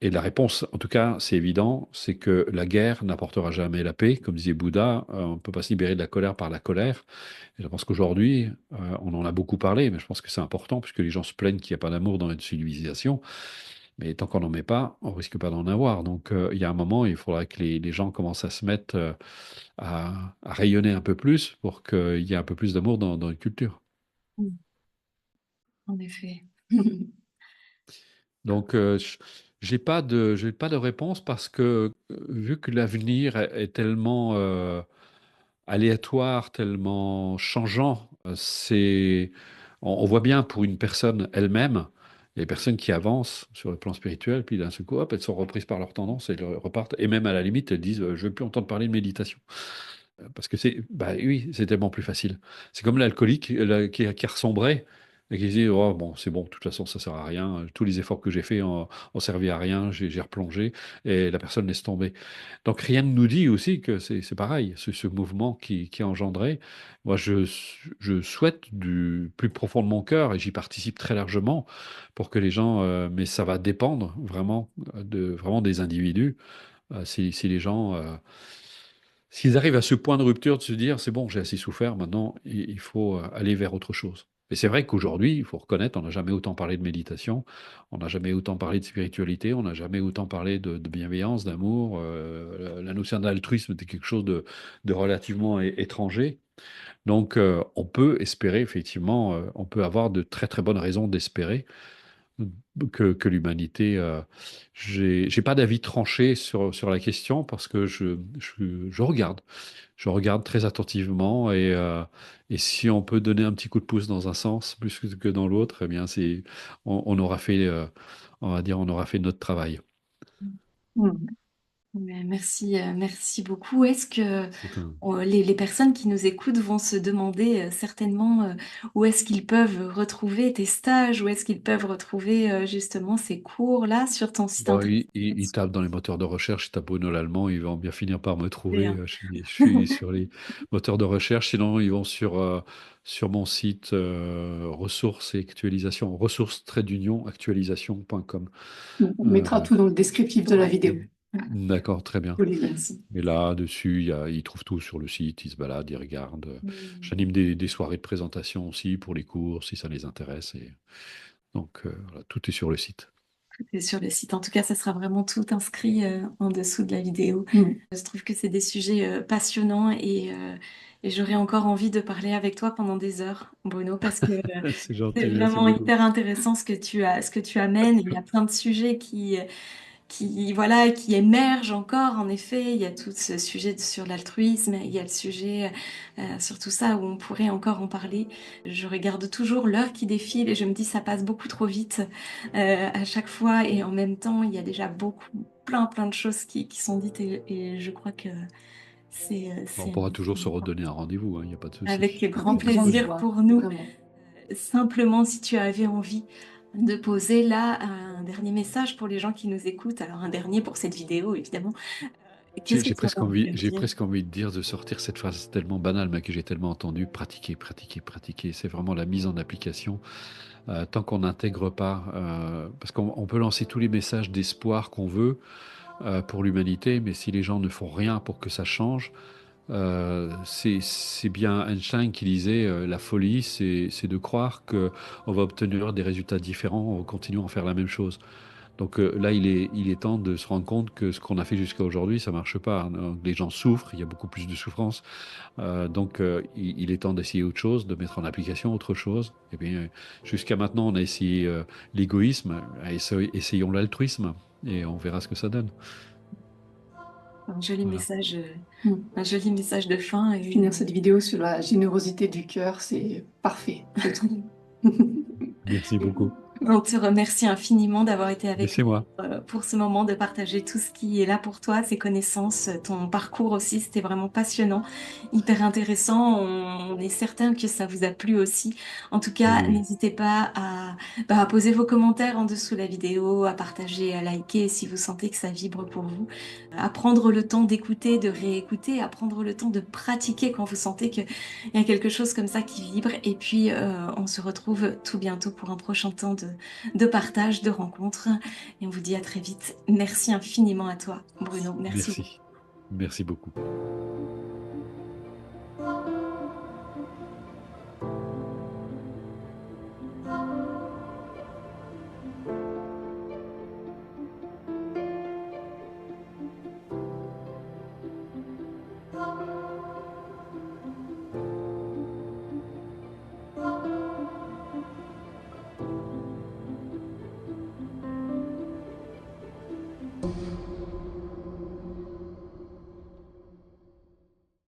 et la réponse, en tout cas, c'est évident, c'est que la guerre n'apportera jamais la paix. Comme disait Bouddha, on ne peut pas se libérer de la colère par la colère. Et je pense qu'aujourd'hui, on en a beaucoup parlé, mais je pense que c'est important, puisque les gens se plaignent qu'il n'y a pas d'amour dans notre civilisation. Mais tant qu'on n'en met pas, on risque pas d'en avoir. Donc, il y a un moment, il faudra que les gens commencent à se mettre à rayonner un peu plus pour qu'il y ait un peu plus d'amour dans une culture. En effet. Donc, j'ai pas de réponse parce que vu que l'avenir est tellement aléatoire, tellement changeant, on voit bien pour une personne elle-même, il y a des personnes qui avancent sur le plan spirituel, puis d'un seul coup, hop, elles sont reprises par leur tendance et elles repartent. Et même à la limite, elles disent, je ne veux plus entendre parler de méditation. Parce que bah oui, c'est tellement plus facile. C'est comme l'alcoolique qui a ressombré et qui dit, oh bon, c'est bon, de toute façon, ça sert à rien. Tous les efforts que j'ai faits ont servi à rien. J'ai replongé et la personne laisse tomber. Donc rien ne nous dit aussi que c'est pareil, ce mouvement qui est engendré. Moi, je souhaite du plus profond de mon cœur et j'y participe très largement pour que les gens, mais ça va dépendre vraiment des individus. Si les gens s'ils arrivent à ce point de rupture de se dire, c'est bon, j'ai assez souffert, maintenant il faut aller vers autre chose. Et c'est vrai qu'aujourd'hui, il faut reconnaître, on n'a jamais autant parlé de méditation, on n'a jamais autant parlé de spiritualité, on n'a jamais autant parlé de bienveillance, d'amour. La notion d'altruisme était quelque chose de relativement étranger. Donc, on peut espérer, effectivement, on peut avoir de très très bonnes raisons d'espérer que l'humanité. J'ai pas d'avis tranché sur la question parce que je regarde. Je regarde très attentivement et si on peut donner un petit coup de pouce dans un sens plus que dans l'autre, eh bien on aura fait, on va dire, on aura fait notre travail. Mais merci, merci beaucoup. Est-ce que C'est un- les personnes qui nous écoutent vont se demander certainement où est-ce qu'ils peuvent retrouver tes stages, où est-ce qu'ils peuvent retrouver justement ces cours-là sur ton site Bon, internet? ils tapent dans les moteurs de recherche, ils tapent Bruno Lallemand, ils vont bien finir par me trouver. Bien. Je suis sur les moteurs de recherche. Sinon, ils vont sur mon site ressources et actualisation, ressources-d'union actualisation.com. On mettra tout dans le descriptif de la Ouais. vidéo. D'accord, très bien. Je les remercie. Et là-dessus, ils trouvent tout sur le site, ils se baladent, ils regardent. Mm. J'anime des soirées de présentation aussi pour les cours, si ça les intéresse. Et donc, voilà, tout est sur le site. Et sur le site. En tout cas, ça sera vraiment tout inscrit en dessous de la vidéo. Je trouve que c'est des sujets passionnants et j'aurais encore envie de parler avec toi pendant des heures, Bruno, parce que C'est c'est gentil, merci vraiment beaucoup. hyper intéressant ce que tu amènes. Il y a plein de sujets voilà, qui émergent encore. En effet, il y a tout ce sujet sur l'altruisme, il y a le sujet sur tout ça où on pourrait encore en parler. Je regarde toujours l'heure qui défile et je me dis ça passe beaucoup trop vite à chaque fois et en même temps, il y a déjà plein de choses qui sont dites et je crois que On c'est pourra toujours se important. redonner un rendez-vous, hein, il n'y a pas de Avec souci. grand Avec grande plaisir joie, pour nous. vraiment. Simplement, si tu avais envie de poser là un dernier message pour les gens qui nous écoutent, alors un dernier pour cette vidéo évidemment, Qu'est-ce que tu aurais envie de leur J'ai dire? presque envie de dire, de sortir cette phrase tellement banale, mais que j'ai tellement entendue, pratiquer, pratiquer, pratiquer. C'est vraiment la mise en application. Tant qu'on n'intègre pas, parce qu'on peut lancer tous les messages d'espoir qu'on veut pour l'humanité, mais si les gens ne font rien pour que ça change, c'est bien Einstein qui disait la folie, c'est de croire qu'on va obtenir des résultats différents en continuant à faire la même chose. Donc là, il est temps de se rendre compte que ce qu'on a fait jusqu'à aujourd'hui, ça marche pas. Donc, les gens souffrent, il y a beaucoup plus de souffrance. Il est temps d'essayer autre chose, de mettre en application autre chose. Et bien, jusqu'à maintenant, on a essayé l'égoïsme, essayons l'altruisme et on verra ce que ça donne. Un joli Voilà. message, Mm. un joli message de fin. Et Finir cette vidéo sur la générosité du cœur, c'est parfait, je trouve. Merci beaucoup. on te remercie infiniment d'avoir été Mais avec c'est nous moi. pour ce moment, de partager tout ce qui est là pour toi, tes connaissances, ton parcours aussi. C'était vraiment passionnant, hyper intéressant. On est certain que ça vous a plu aussi. En tout cas, Oui, oui. n'hésitez pas à poser vos commentaires en dessous de la vidéo, à partager, à liker si vous sentez que ça vibre pour vous. À prendre le temps d'écouter, de réécouter, à prendre le temps de pratiquer quand vous sentez qu'il y a quelque chose comme ça qui vibre. Et puis, on se retrouve tout bientôt pour un prochain temps de partage, de rencontres. Et on vous dit à très vite. Merci infiniment à toi, Bruno. Merci. Merci. Merci beaucoup.